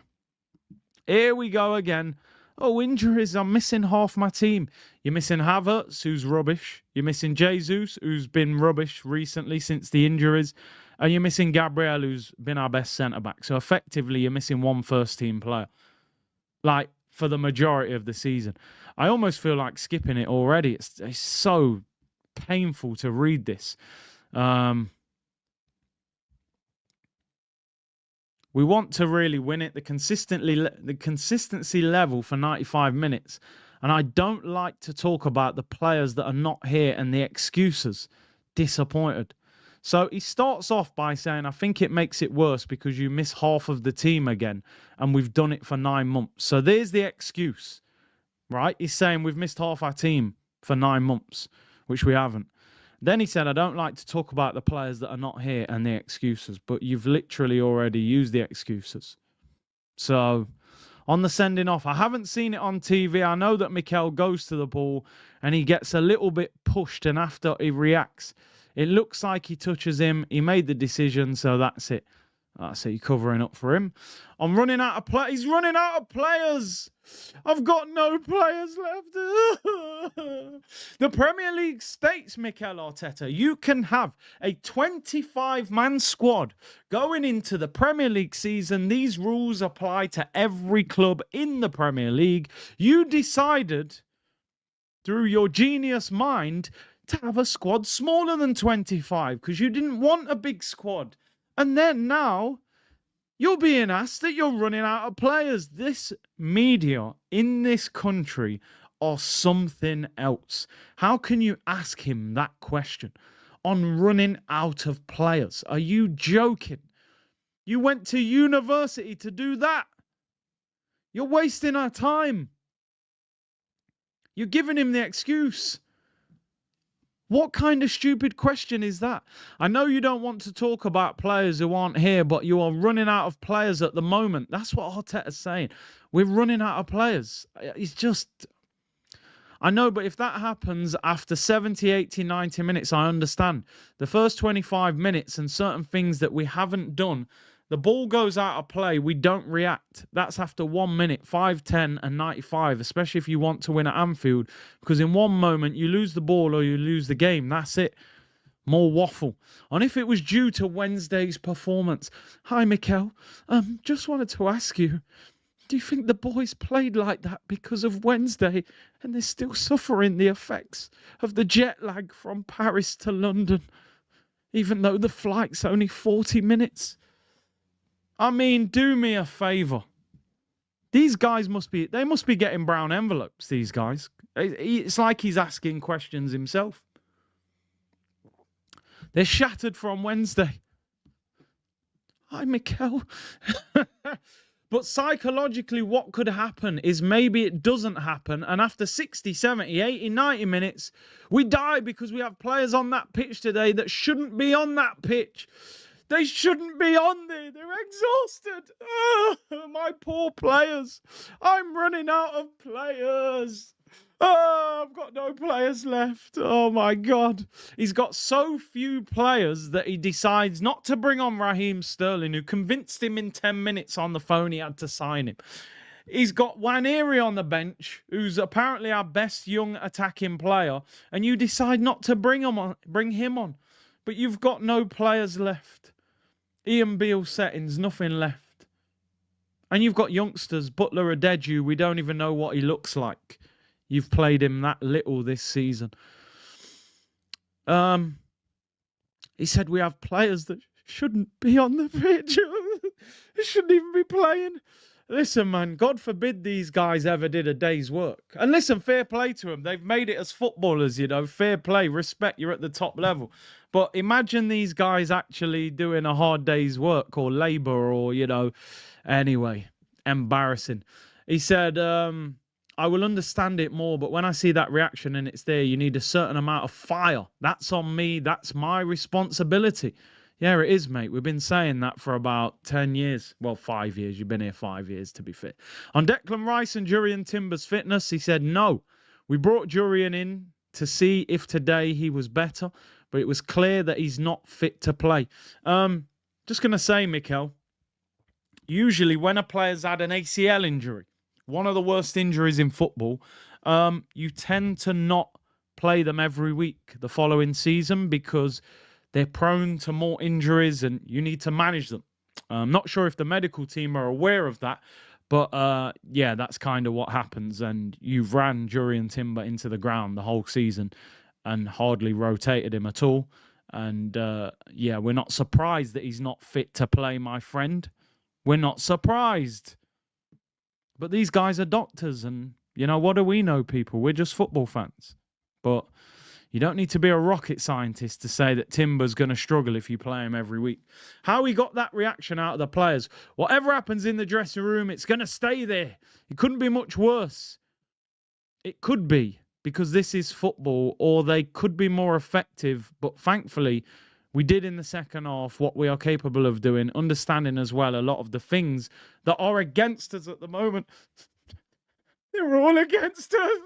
Here we go again. Oh, injuries. I'm missing half my team. You're missing Havertz, who's rubbish. You're missing Jesus, who's been rubbish recently since the injuries. And you're missing Gabriel, who's been our best centre-back. So effectively, you're missing one first-team player. Like, for the majority of the season. I almost feel like skipping it already. It's so painful to read this. We want to really win it. The consistency level for 95 minutes. And I don't like to talk about the players that are not here and the excuses. Disappointed. So he starts off by saying, I think it makes it worse because you miss half of the team again. And we've done it for 9 months. So there's the excuse, right? He's saying we've missed half our team for 9 months, which we haven't. Then he said, I don't like to talk about the players that are not here and the excuses, but you've literally already used the excuses. So on the sending off, I haven't seen it on TV. I know that Mikel goes to the ball and he gets a little bit pushed, and after he reacts, it looks like he touches him. He made the decision, so that's it. That's it. You're covering up for him. I'm running out of play. He's running out of players. I've got no players left. The Premier League states, Mikel Arteta, you can have a 25-man squad going into the Premier League season. These rules apply to every club in the Premier League. You decided, through your genius mind, to have a squad smaller than 25 because you didn't want a big squad. And then now you're being asked that you're running out of players. This media in this country are something else. How can you ask him that question on running out of players? Are you joking? You went to university to do that. You're wasting our time. You're giving him the excuse. What kind of stupid question is that? I know you don't want to talk about players who aren't here, but you are running out of players at the moment. That's what Arteta's saying. We're running out of players. It's just... I know, but if that happens after 70, 80, 90 minutes, I understand. The first 25 minutes and certain things that we haven't done, the ball goes out of play, we don't react. That's after 1 minute, 5, 10 and 95, especially if you want to win at Anfield. Because in one moment, you lose the ball or you lose the game. That's it. More waffle. And if it was due to Wednesday's performance. Hi, Mikel. Just wanted to ask you, do you think the boys played like that because of Wednesday and they're still suffering the effects of the jet lag from Paris to London, even though the flight's only 40 minutes? I mean, do me a favour. These guys must be getting brown envelopes, these guys. It's like he's asking questions himself. They're shattered from Wednesday. Hi, Mikel. But psychologically, what could happen is maybe it doesn't happen. And after 60, 70, 80, 90 minutes, we die because we have players on that pitch today that shouldn't be on that pitch. They shouldn't be on there. They're exhausted. Oh, my poor players. I'm running out of players. Oh, I've got no players left. Oh, my God. He's got so few players that he decides not to bring on Raheem Sterling, who convinced him in 10 minutes on the phone he had to sign him. He's got Waneri on the bench, who's apparently our best young attacking player, and you decide not to bring him on. But you've got no players left. Ian Beale settings, nothing left. And you've got youngsters, Butler Adeju, we don't even know what he looks like. You've played him that little this season. He said we have players that shouldn't be on the pitch. They shouldn't even be playing. Listen, man, God forbid these guys ever did a day's work. And listen, fair play to them. They've made it as footballers, you know. Fair play, respect, you're at the top level. But imagine these guys actually doing a hard day's work or labour or, you know, anyway, embarrassing. He said, I will understand it more, but when I see that reaction and it's there, you need a certain amount of fire. That's on me. That's my responsibility. Yeah, it is, mate. We've been saying that for about 10 years. Well, 5 years. You've been here 5 years, to be fit. On Declan Rice and Jurriën Timber's fitness, he said, no. We brought Jurriën in to see if today he was better, but it was clear that he's not fit to play. Just going to say, Mikel, usually when a player's had an ACL injury, one of the worst injuries in football, you tend to not play them every week the following season because they're prone to more injuries and you need to manage them. I'm not sure if the medical team are aware of that, but yeah, that's kind of what happens. And you've ran Jurriën Timber into the ground the whole season and hardly rotated him at all. And yeah, we're not surprised that he's not fit to play, my friend. We're not surprised. But these guys are doctors and, you know, what do we know, people? We're just football fans. But you don't need to be a rocket scientist to say that Timber's going to struggle if you play him every week. How he got that reaction out of the players. Whatever happens in the dressing room, it's going to stay there. It couldn't be much worse. It could be, because this is football, or they could be more effective. But thankfully, we did in the second half what we are capable of doing, understanding as well a lot of the things that are against us at the moment. They're all against us.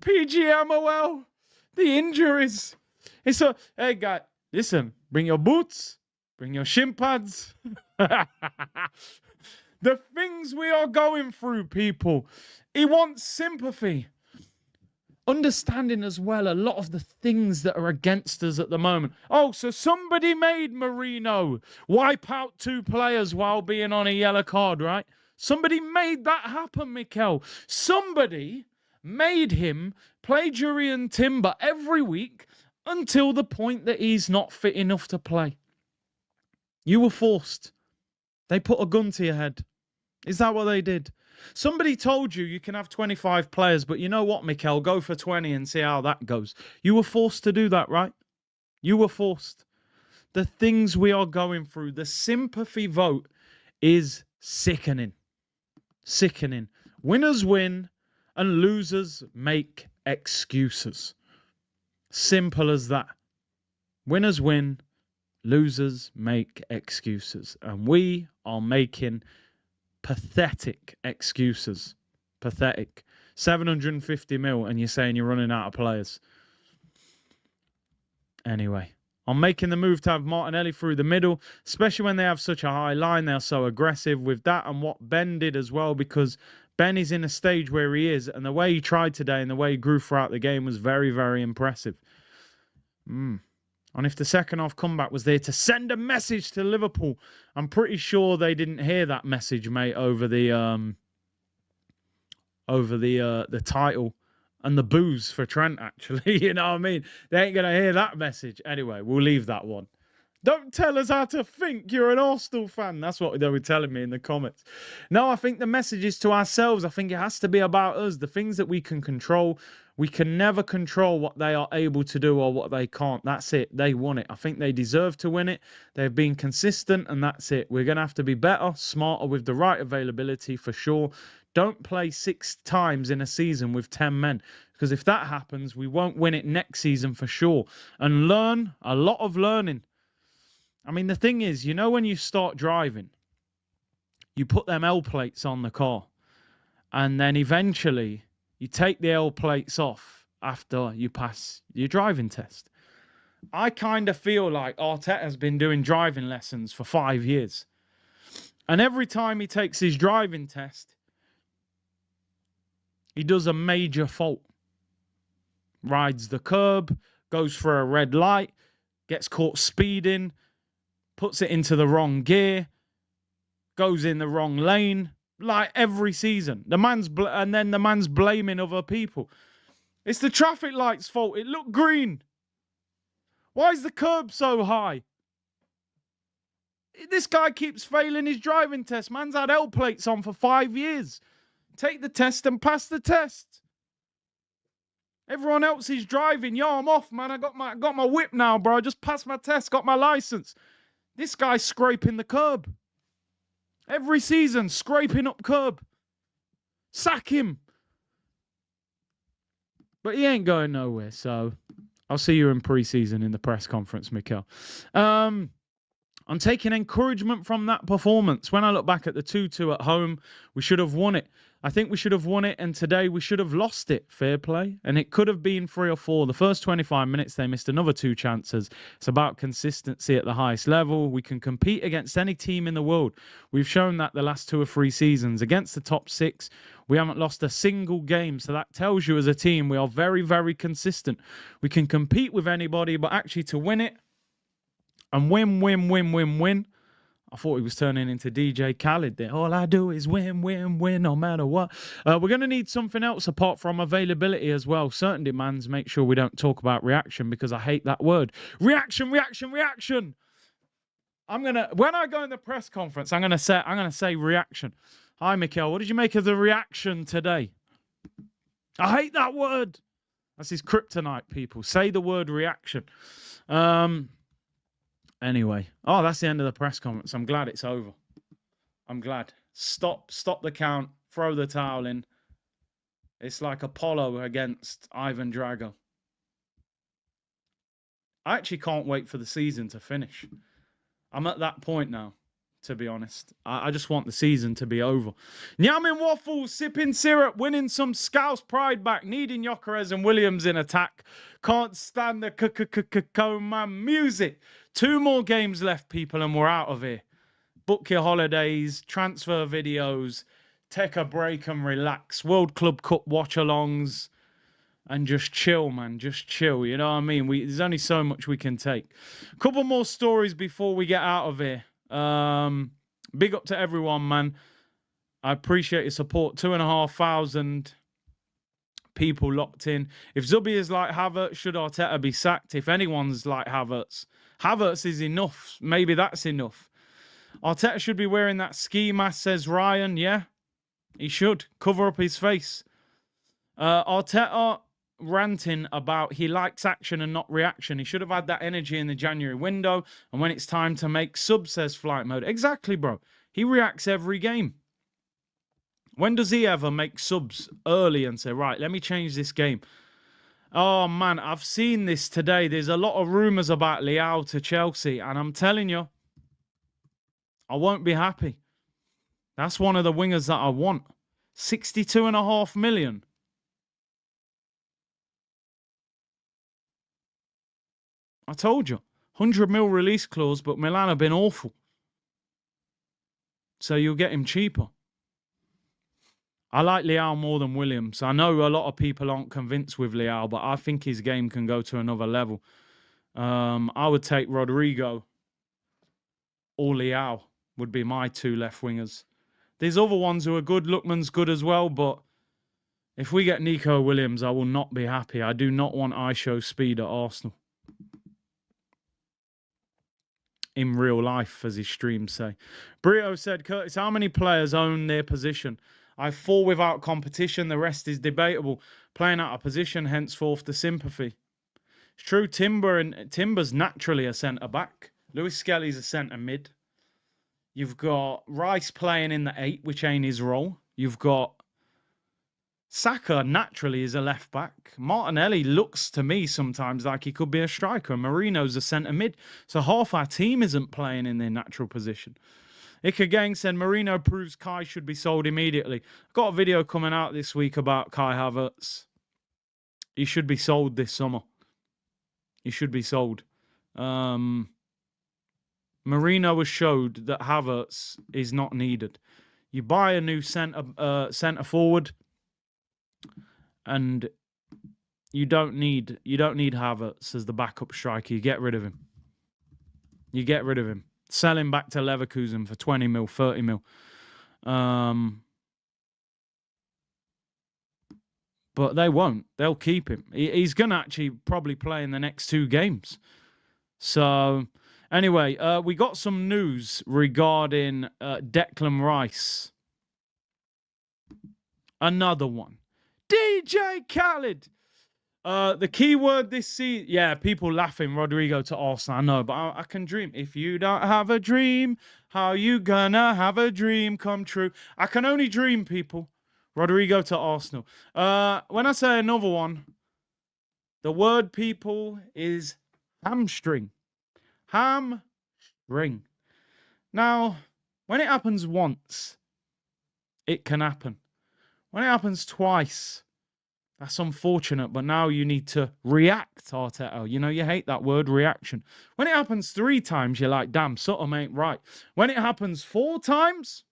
PGMOL. The injuries. It's a, hey, guy, listen, bring your boots, bring your shin pads. The things we are going through, people. He wants sympathy. Understanding as well a lot of the things that are against us at the moment. Oh, so somebody made Marino wipe out 2 players while being on a yellow card, right? Somebody made that happen, Mikel. Somebody made him play Jurriën Timber every week until the point that he's not fit enough to play. You were forced. They put a gun to your head. Is that what they did? Somebody told you you can have 25 players, but you know what, Mikel? Go for 20 and see how that goes. You were forced to do that, right? You were forced. The things we are going through, the sympathy vote is sickening. Sickening. Winners win and losers make excuses. Simple as that. Winners win, losers make excuses. And we are making pathetic excuses. Pathetic. 750 mil and you're saying you're running out of players. Anyway, I'm making the move to have Martinelli through the middle, especially when they have such a high line. They're so aggressive with that and what Ben did as well, because Ben is in a stage where he is, and the way he tried today and the way he grew throughout the game was very, very impressive. And if the second half comeback was there to send a message to Liverpool, I'm pretty sure they didn't hear that message, mate, over the title and the booze for Trent, actually. You know what I mean? They ain't going to hear that message. Anyway, we'll leave that one. Don't tell us how to think. You're an Arsenal fan. That's what they were telling me in the comments. No, I think the message is to ourselves. I think it has to be about us. The things that we can control. We can never control what they are able to do or what they can't. That's it. They won it. I think they deserve to win it. They've been consistent, and that's it. We're going to have to be better, smarter, with the right availability for sure. Don't play 6 times in a season with 10 men, because if that happens, we won't win it next season for sure. And learn, a lot of learning. I mean, the thing is, you know, when you start driving, you put them L plates on the car, and then eventually you take the L plates off after you pass your driving test. I kind of feel like Arteta's been doing driving lessons for 5 years. And every time he takes his driving test, he does a major fault. Rides the curb, goes for a red light, gets caught speeding, puts it into the wrong gear, goes in the wrong lane, like every season. And then the man's blaming other people. It's the traffic light's fault. It looked green. Why is the curb so high? This guy keeps failing his driving test. Man's had L plates on for 5 years. Take the test and pass the test. Everyone else is driving. Yo, I'm off, man. I got my whip now, bro. I just passed my test, got my license. This guy's scraping the curb. Every season, scraping up curb. Sack him. But he ain't going nowhere, so I'll see you in pre-season in the press conference, Mikel. I'm taking encouragement from that performance. When I look back at the 2-2 at home, we should have won it. I think we should have won it, and today we should have lost it. Fair play. And it could have been 3 or 4. The first 25 minutes, they missed another 2 chances. It's about consistency at the highest level. We can compete against any team in the world. We've shown that the last 2 or 3 seasons. Against the top 6, we haven't lost a single game. So that tells you as a team we are very, very consistent. We can compete with anybody, but actually to win it, and win. I thought he was turning into DJ Khaled there. All I do is win, no matter what. We're going to need something else apart from availability as well. Certain demands, make sure we don't talk about reaction because I hate that word. Reaction. When I go in the press conference, I'm going to say reaction. Hi, Mikel. What did you make of the reaction today? I hate that word. That's his kryptonite, people. Say the word reaction. Anyway, that's the end of the press conference. I'm glad it's over. I'm glad. Stop the count. Throw the towel in. It's like Apollo against Ivan Drago. I actually can't wait for the season to finish. I'm at that point now, to be honest. I just want the season to be over. Nyamin waffles, sipping syrup, winning some Scouse pride back, needing Gyokeres and Williams in attack. Can't stand the Coman music. 2 more games left, people, and we're out of here. Book your holidays, transfer videos, take a break and relax. World Club Cup watch-alongs, and just chill, man. Just chill, you know what I mean? There's only so much we can take. A couple more stories before we get out of here. Big up to everyone, man. I appreciate your support. 2,500 people locked in. If Zubi is like Havertz, should Arteta be sacked? If anyone's like Havertz is enough. Maybe that's enough. Arteta should be wearing that ski mask, says Ryan. Yeah, he should. Cover up his face. Arteta ranting about he likes action and not reaction. He should have had that energy in the January window. And when it's time to make subs, says Flight Mode. Exactly, bro. He reacts every game. When does he ever make subs early and say, right, let me change this game? Oh, man, I've seen this today. There's a lot of rumours about Leao to Chelsea. And I'm telling you, I won't be happy. That's one of the wingers that I want. 62.5 million. I told you. 100 mil release clause, but Milan have been awful. So you'll get him cheaper. I like Leao more than Williams. I know a lot of people aren't convinced with Leao, but I think his game can go to another level. I would take Rodrigo or Leao would be my 2 left wingers. There's other ones who are good. Lookman's good as well, but if we get Nico Williams, I will not be happy. I do not want ISO speed at Arsenal. In real life, as his streams say. Brio said, Curtis, how many players own their position? I fall without competition. The rest is debatable. Playing out of position, henceforth the sympathy. It's true. Timber's naturally a centre back. Lewis Skelly's a centre mid. You've got Rice playing in the 8, which ain't his role. You've got Saka naturally is a left back. Martinelli looks to me sometimes like he could be a striker. Marino's a centre mid. So half our team isn't playing in their natural position. Ika Gang said Marino proves Kai should be sold immediately. I've got a video coming out this week about Kai Havertz. He should be sold this summer. He should be sold. Marino has showed that Havertz is not needed. You buy a new centre forward, and you don't need Havertz as the backup striker. You get rid of him. Sell him back to Leverkusen for 20 mil, 30 mil. But they won't. They'll keep him. He's going to actually probably play in the next 2 games. So, anyway, we got some news regarding Declan Rice. Another one. DJ Khaled. The key word this season, yeah, people laughing, Rodrigo to Arsenal. I know, but I can dream. If you don't have a dream, how you gonna have a dream come true? I can only dream, people. Rodrigo to Arsenal. When I say another one, the word, people, is hamstring. Hamstring. Now, when it happens once, it can happen. When it happens twice, that's unfortunate, but now you need to react, Arteta. You know, you hate that word, reaction. When it happens 3 times, you're like, damn, something ain't right. When it happens 4 times,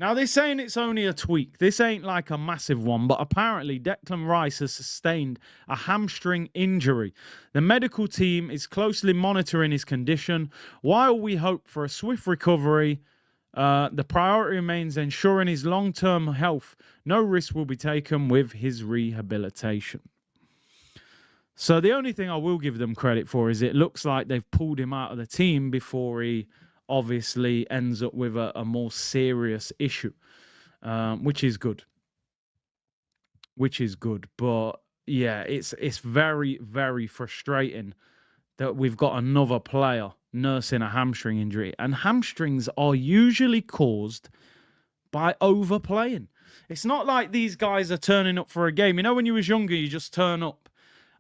now they're saying it's only a tweak. This ain't like a massive one, but apparently Declan Rice has sustained a hamstring injury. The medical team is closely monitoring his condition. While we hope for a swift recovery, the priority remains ensuring his long-term health. No risk will be taken with his rehabilitation. So the only thing I will give them credit for is it looks like they've pulled him out of the team before he obviously ends up with a more serious issue, which is good. Which is good. But yeah, it's very, very frustrating that we've got another player nursing a hamstring injury. And hamstrings are usually caused by overplaying. It's not like these guys are turning up for a game. You know, when you was younger, you just turn up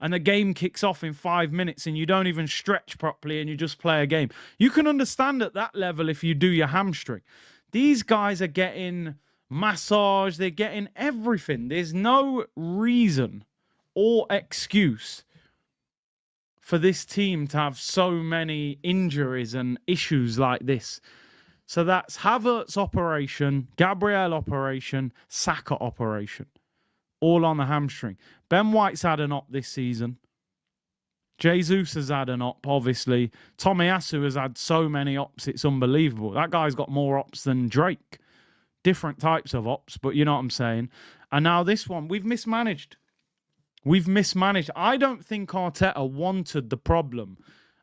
and the game kicks off in 5 minutes and you don't even stretch properly and you just play a game. You can understand at that level if you do your hamstring. These guys are getting massage. They're getting everything. There's no reason or excuse for this team to have so many injuries and issues like this. So that's Havertz operation, Gabriel operation, Saka operation. All on the hamstring. Ben White's had an op this season. Jesus has had an op, obviously. Tomiyasu has had so many ops, it's unbelievable. That guy's got more ops than Drake. Different types of ops, but you know what I'm saying. And now this one, we've mismanaged. We've mismanaged. I don't think Arteta wanted the problem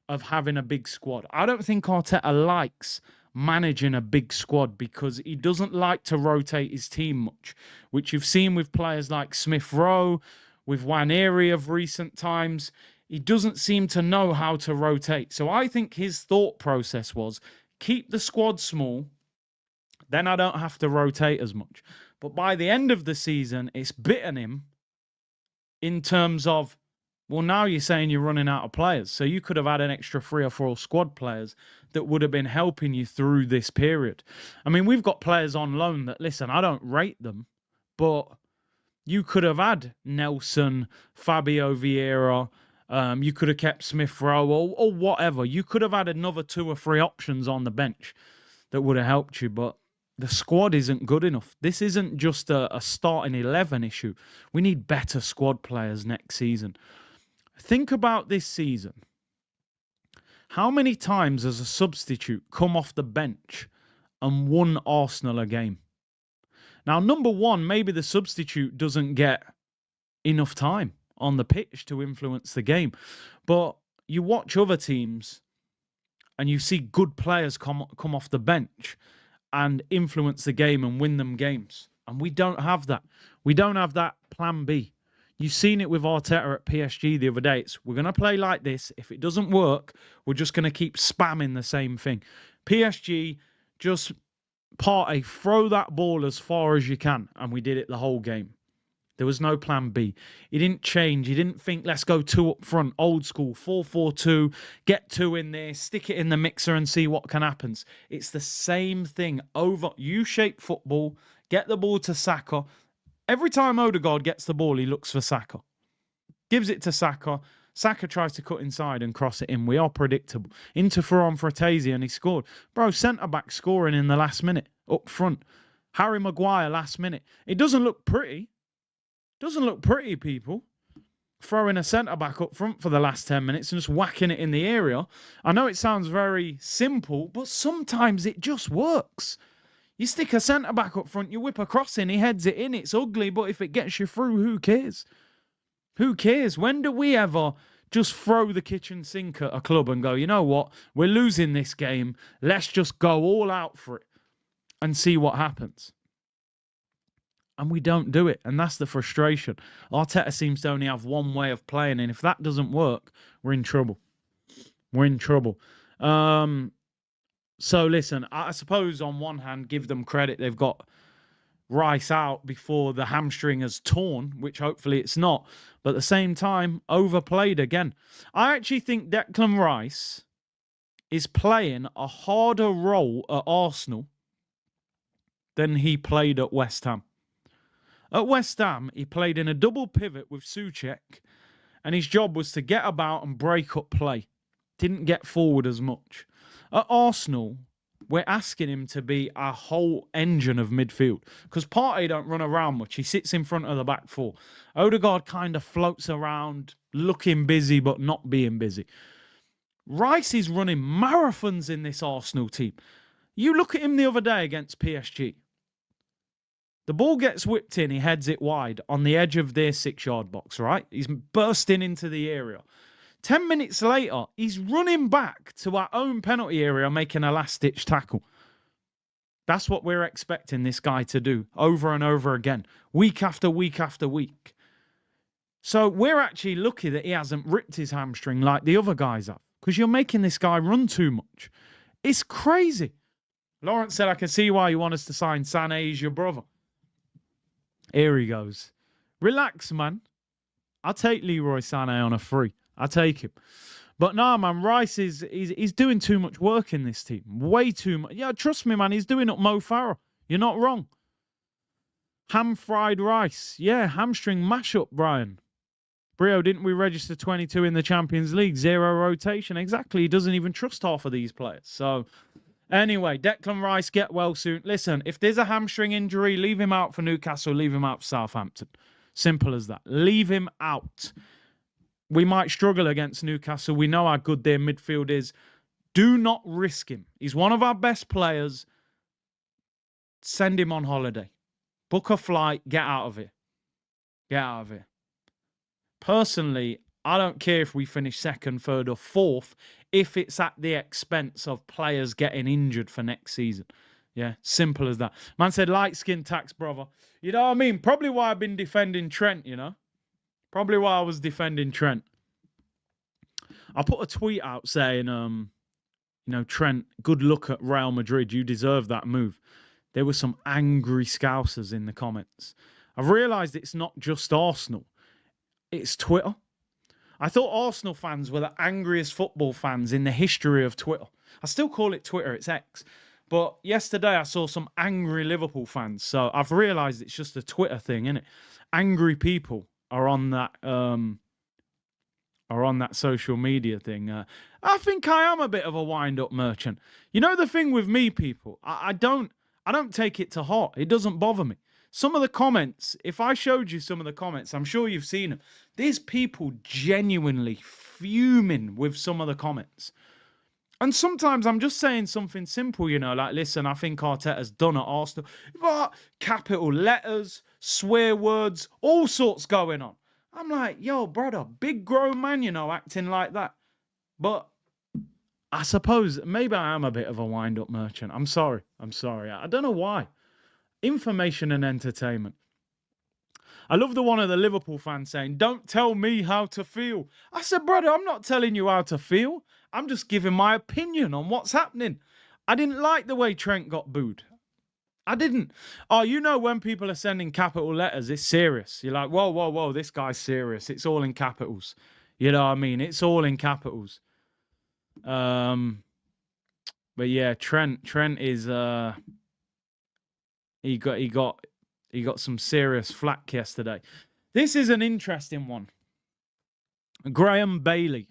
of having a big squad. I don't think Arteta likes managing a big squad because he doesn't like to rotate his team much, which you've seen with players like Smith Rowe, with Nwaneri of recent times. He doesn't seem to know how to rotate. So I think his thought process was keep the squad small, then I don't have to rotate as much. But by the end of the season, it's bitten him in terms of, well, now you're saying you're running out of players. So you could have had an extra 3 or 4 squad players that would have been helping you through this period. I mean, we've got players on loan that, listen, I don't rate them, but you could have had Nelson, Fabio Vieira, you could have kept Smith Rowe or whatever. You could have had another 2 or 3 options on the bench that would have helped you, but the squad isn't good enough. This isn't just a starting 11 issue. We need better squad players next season. Think about this season. How many times has a substitute come off the bench and won Arsenal a game? Now, number one, maybe the substitute doesn't get enough time on the pitch to influence the game. But you watch other teams and you see good players come off the bench and influence the game and win them games. And we don't have that. We don't have that plan B. You've seen it with Arteta at PSG the other day. We're going to play like this. If it doesn't work, we're just going to keep spamming the same thing. PSG, just Partey, throw that ball as far as you can. And we did it the whole game. There was no plan B. He didn't change. He didn't think, let's go 2 up front, old school, 4-4-2, get 2 in there, stick it in the mixer and see what can happen. It's the same thing over U-shaped football, get the ball to Saka. Every time Odegaard gets the ball, he looks for Saka. Gives it to Saka. Saka tries to cut inside and cross it in. We are predictable. Into Ferran Fratesi and he scored. Bro, centre-back scoring in the last minute, up front. Harry Maguire last minute. It doesn't look pretty. Doesn't look pretty, people. throwing a centre-back up front for the last 10 minutes and just whacking it in the area. I know it sounds very simple, but sometimes it just works. You stick a centre-back up front, you whip a cross in, he heads it in. It's ugly, but if it gets you through, who cares? Who cares? When do we ever just throw the kitchen sink at a club and go, you know what? We're losing this game. Let's just go all out for it and see what happens. And we don't do it. And that's the frustration. Arteta seems to only have one way of playing. And if that doesn't work, we're in trouble. We're in trouble. So listen, I suppose on one hand, give them credit. They've got Rice out before the hamstring has torn, which hopefully it's not. But at the same time, overplayed again. I actually think Declan Rice is playing a harder role at Arsenal than he played at West Ham. At West Ham, he played in a double pivot with Souček, and his job was to get about and break up play. Didn't get forward as much. At Arsenal, we're asking him to be a whole engine of midfield, because Partey don't run around much. He sits in front of the back four. Odegaard kind of floats around, looking busy but not being busy. Rice is running marathons in this Arsenal team. You look at him the other day against PSG. The ball gets whipped in, he heads it wide on the edge of their 6-yard box, right? He's bursting into the area. 10 minutes later, he's running back to our own penalty area, making a last-ditch tackle. That's what we're expecting this guy to do over and over again, week after week after week. So we're actually lucky that he hasn't ripped his hamstring like the other guys have, because you're making this guy run too much. It's crazy. Lawrence said, I can see why you want us to sign Sané. He's your brother. Here he goes. Relax, man. I'll take Leroy Sané on a free. I'll take him. But no, man, Rice he's doing too much work in this team. Way too much. Yeah, trust me, man. He's doing up Mo Farah. You're not wrong. Ham-fried rice. Yeah, hamstring mash-up, Brian. Brio, didn't we register 22 in the Champions League? 0 rotation. Exactly. He doesn't even trust half of these players. So... anyway, Declan Rice, get well soon. Listen, if there's a hamstring injury, leave him out for Newcastle, leave him out for Southampton. Simple as that. Leave him out. We might struggle against Newcastle. We know how good their midfield is. Do not risk him. He's one of our best players. Send him on holiday. Book a flight. Get out of here. Get out of here. Personally, I don't care if we finish second, third, or fourth if it's at the expense of players getting injured for next season. Yeah, simple as that. Man said, light skin tax, brother. You know what I mean? Probably why I've been defending Trent, you know? Probably why I was defending Trent. I put a tweet out saying, you know, Trent, good luck at Real Madrid. You deserve that move. There were some angry scousers in the comments. I've realised it's not just Arsenal. It's Twitter. I thought Arsenal fans were the angriest football fans in the history of Twitter. I still call it Twitter, it's X. But yesterday I saw some angry Liverpool fans. So I've realised it's just a Twitter thing, isn't it? Angry people are on that social media thing. I think I am a bit of a wind-up merchant. You know the thing with me, people? I don't take it to heart. It doesn't bother me. Some of the comments, if I showed you some of the comments, I'm sure you've seen them. There's people genuinely fuming with some of the comments. And sometimes I'm just saying something simple, you know, like, listen, I think Arteta's done at Arsenal. But capital letters, swear words, all sorts going on. I'm like, yo, brother, big grown man, you know, acting like that. But I suppose maybe I am a bit of a wind-up merchant. I'm sorry. I don't know why. Information and entertainment. I love the one of the Liverpool fans saying, don't tell me how to feel. I said, brother, I'm not telling you how to feel. I'm just giving my opinion on what's happening. I didn't like the way Trent got booed. I didn't. Oh, you know when people are sending capital letters, it's serious. You're like, whoa, whoa, whoa, this guy's serious. It's all in capitals. You know what I mean? It's all in capitals. But yeah, Trent is he got some serious flack yesterday. This is an interesting one. Graham Bailey.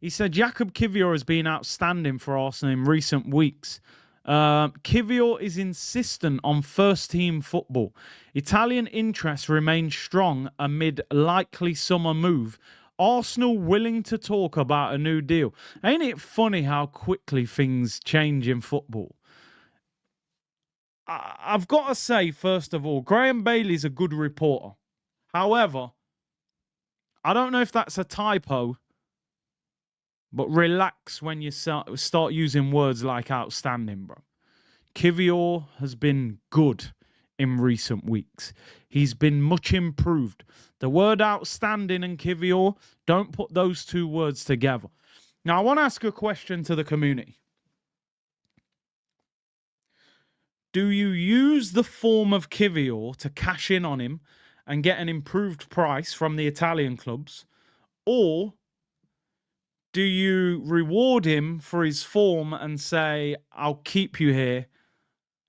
He said Jakub Kiwior has been outstanding for Arsenal in recent weeks. Kivior is insistent on first-team football. Italian interest remains strong amid likely summer move. Arsenal willing to talk about a new deal. Ain't it funny how quickly things change in football? I've got to say, first of all, Graham Bailey's a good reporter. However, I don't know if that's a typo, but relax when you start using words like outstanding, bro. Kivior has been good in recent weeks. He's been much improved. The word outstanding and Kivior, don't put those two words together. Now, I want to ask a question to the community. Do you use the form of Kivior to cash in on him and get an improved price from the Italian clubs? Or do you reward him for his form and say, I'll keep you here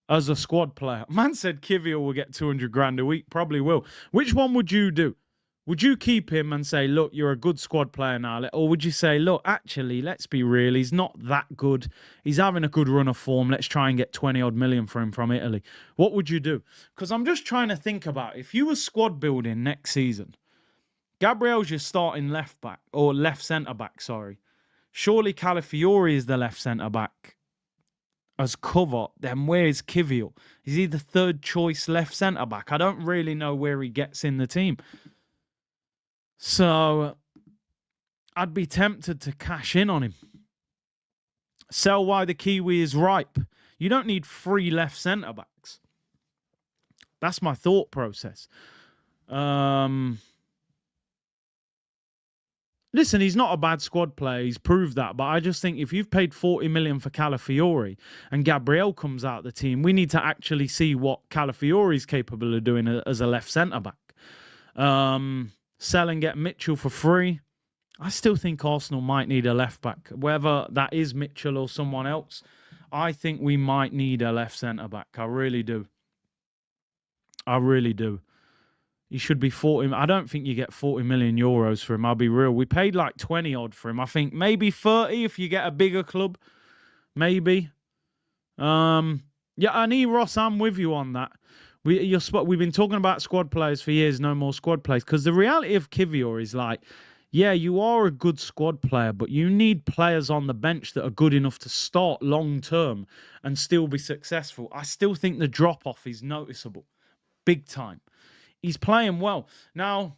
as a squad player? Man said Kivior will get 200 grand a week. Probably will. Which one would you do? Would you keep him and say, look, you're a good squad player now? Or would you say, look, actually, let's be real. He's not that good. He's having a good run of form. Let's try and get 20 odd million for him from Italy. What would you do? Because I'm just trying to think about, if you were squad building next season, Gabriel's your starting left back, or left centre back, sorry. Surely Calafiori is the left centre back as cover. Then where's Kivior? Is he the third choice left centre back? I don't really know where he gets in the team. So I'd be tempted to cash in on him. Sell while the Kiwi is ripe. You don't need 3 left centre backs. That's my thought process. Listen, he's not a bad squad player. He's proved that. But I just think if you've paid 40 million for Calafiori and Gabriel comes out the team, we need to actually see what Calafiori is capable of doing as a left centre-back. Sell and get Mitchell for free. I still think Arsenal might need a left-back. Whether that is Mitchell or someone else, I think we might need a left centre-back. I really do. I really do. He should be 40. I don't think you get 40 million euros for him. I'll be real. We paid like 20 odd for him. I think maybe 30 if you get a bigger club. Maybe. Yeah, and Ross, I'm with you on that. We've been talking about squad players for years, no more squad players. Because the reality of Kivior is like, yeah, you are a good squad player, but you need players on the bench that are good enough to start long term and still be successful. I still think the drop-off is noticeable. Big time. He's playing well. Now,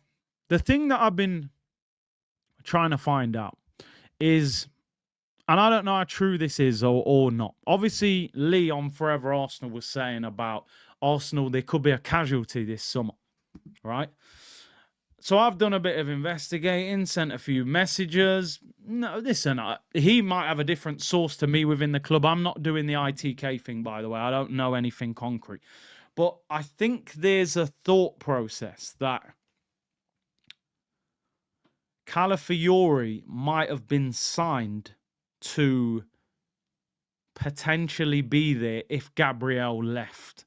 the thing that I've been trying to find out is, and I don't know how true this is or not. Obviously, Lee on Forever Arsenal was saying about Arsenal, there could be a casualty this summer, right? So I've done a bit of investigating, sent a few messages. No, listen, he might have a different source to me within the club. I'm not doing the ITK thing, by the way. I don't know anything concrete. But I think there's a thought process that Calafiori might have been signed to potentially be there if Gabriel left.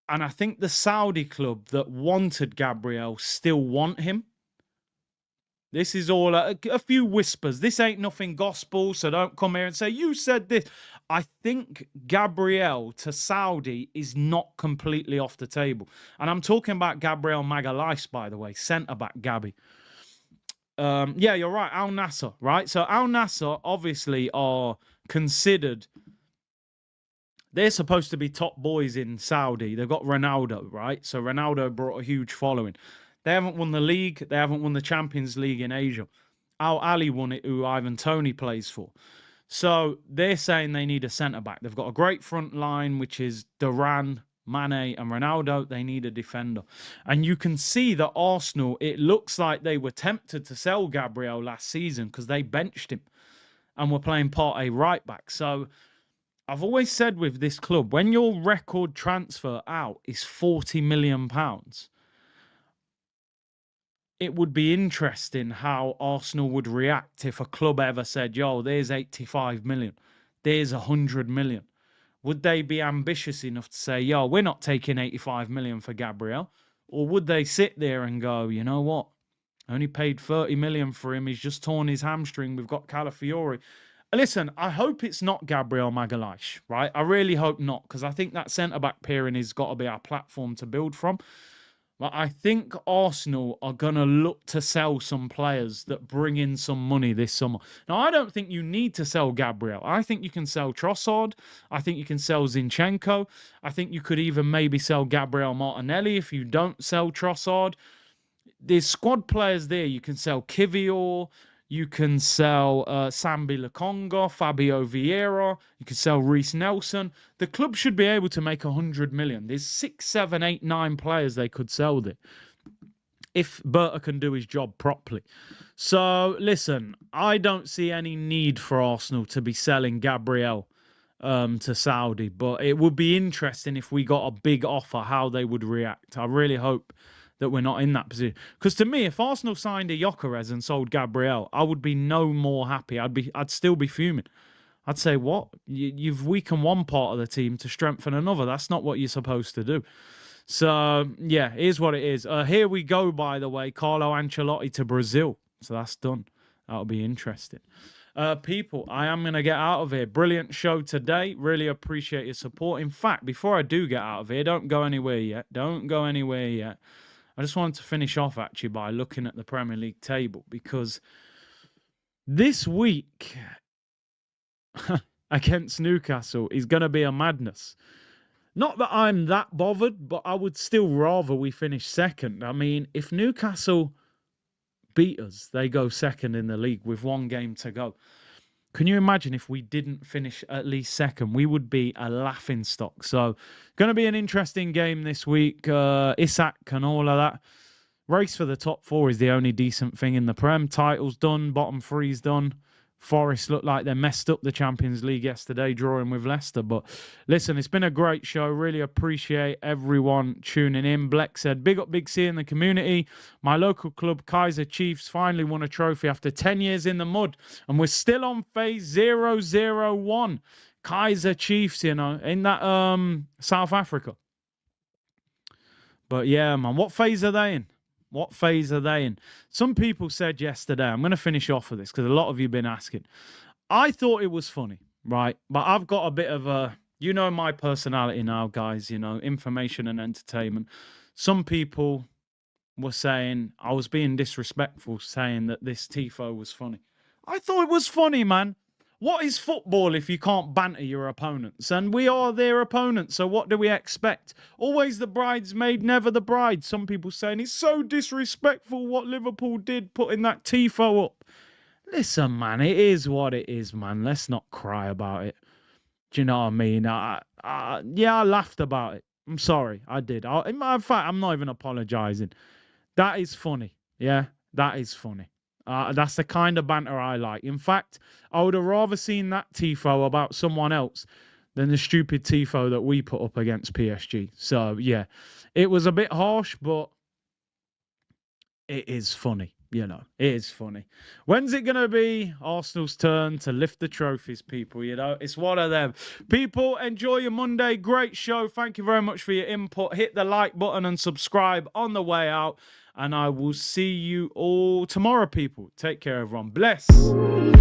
And I think the Saudi club that wanted Gabriel still want him. This is all a few whispers. This ain't nothing gospel, so don't come here and say, you said this. I think Gabriel to Saudi is not completely off the table. And I'm talking about Gabriel Magalhaes, by the way, centre-back Gabby. Yeah, you're right, Al Nassr, right? So Al Nassr obviously are considered, they're supposed to be top boys in Saudi. They've got Ronaldo, right? So Ronaldo brought a huge following. They haven't won the league. They haven't won the Champions League in Asia. Al Ali won it, who Ivan Toney plays for. So they're saying they need a centre-back. They've got a great front line, which is Duran, Mane and Ronaldo. They need a defender. And you can see that Arsenal, it looks like they were tempted to sell Gabriel last season because they benched him and were playing Partey right back. So I've always said with this club, when your record transfer out is £40 million, it would be interesting how Arsenal would react if a club ever said, yo, there's 85 million, there's 100 million. Would they be ambitious enough to say, yo, we're not taking 85 million for Gabriel? Or would they sit there and go, you know what? I only paid 30 million for him. He's just torn his hamstring. We've got Calafiori. Listen, I hope it's not Gabriel Magalhaes, right? I really hope not, because I think that centre-back pairing has got to be our platform to build from. But I think Arsenal are going to look to sell some players that bring in some money this summer. Now, I don't think you need to sell Gabriel. I think you can sell Trossard. I think you can sell Zinchenko. I think you could even maybe sell Gabriel Martinelli if you don't sell Trossard. There's squad players there. You can sell Kivior. You can sell Sambi Lokonga, Fabio Vieira. You can sell Reece Nelson. The club should be able to make 100 million. There's 6, 7, 8, 9 players they could sell there if Berta can do his job properly. So, listen, I don't see any need for Arsenal to be selling Gabriel to Saudi, but it would be interesting if we got a big offer, how they would react. I really hope that we're not in that position. Because to me, if Arsenal signed a Gyokeres and sold Gabriel, I would be no more happy. I'd still be fuming. I'd say, what? You've weakened one part of the team to strengthen another. That's not what you're supposed to do. So, yeah, here's what it is. Here we go, by the way. Carlo Ancelotti to Brazil. So that's done. That'll be interesting. People, I am going to get out of here. Brilliant show today. Really appreciate your support. In fact, before I do get out of here, don't go anywhere yet. Don't go anywhere yet. I just wanted to finish off, actually, by looking at the Premier League table, because this week against Newcastle is going to be a madness. Not that I'm that bothered, but I would still rather we finish second. I mean, if Newcastle beat us, they go second in the league with one game to go. Can you imagine if we didn't finish at least second? We would be a laughing stock. So, going to be an interesting game this week. Isak and all of that. Race for the top 4 is the only decent thing in the Prem. Title's done. Bottom 3's done. Forest looked like they messed up the Champions League yesterday, drawing with Leicester. But listen, it's been a great show. Really appreciate everyone tuning in. Bleck said, big up Big C in the community. My local club, Kaiser Chiefs, finally won a trophy after 10 years in the mud. And we're still on phase 001. Kaiser Chiefs, you know, in that South Africa. But yeah, man, what phase are they in? What phase are they in? Some people said yesterday, I'm going to finish off with this because a lot of you have been asking. I thought it was funny, right? But I've got a bit of a, you know, my personality now, guys, you know, information and entertainment. Some people were saying I was being disrespectful, saying that this TIFO was funny. I thought it was funny, man. What is football if you can't banter your opponents? And we are their opponents, so what do we expect? Always the bridesmaid, never the bride. Some people saying it's so disrespectful what Liverpool did putting that TIFO up. Listen, man, it is what it is, man. Let's not cry about it. Do you know what I mean? Yeah, I laughed about it. I'm sorry, I did. In fact, I'm not even apologising. That is funny. Yeah, that is funny. That's the kind of banter I like. In fact, I would have rather seen that TIFO about someone else than the stupid TIFO that we put up against PSG. So, yeah, it was a bit harsh, but it is funny. You know, it is funny. When's it going to be Arsenal's turn to lift the trophies, people? You know, it's one of them. People, enjoy your Monday. Great show. Thank you very much for your input. Hit the like button and subscribe on the way out. And I will see you all tomorrow, people. Take care, everyone. Bless.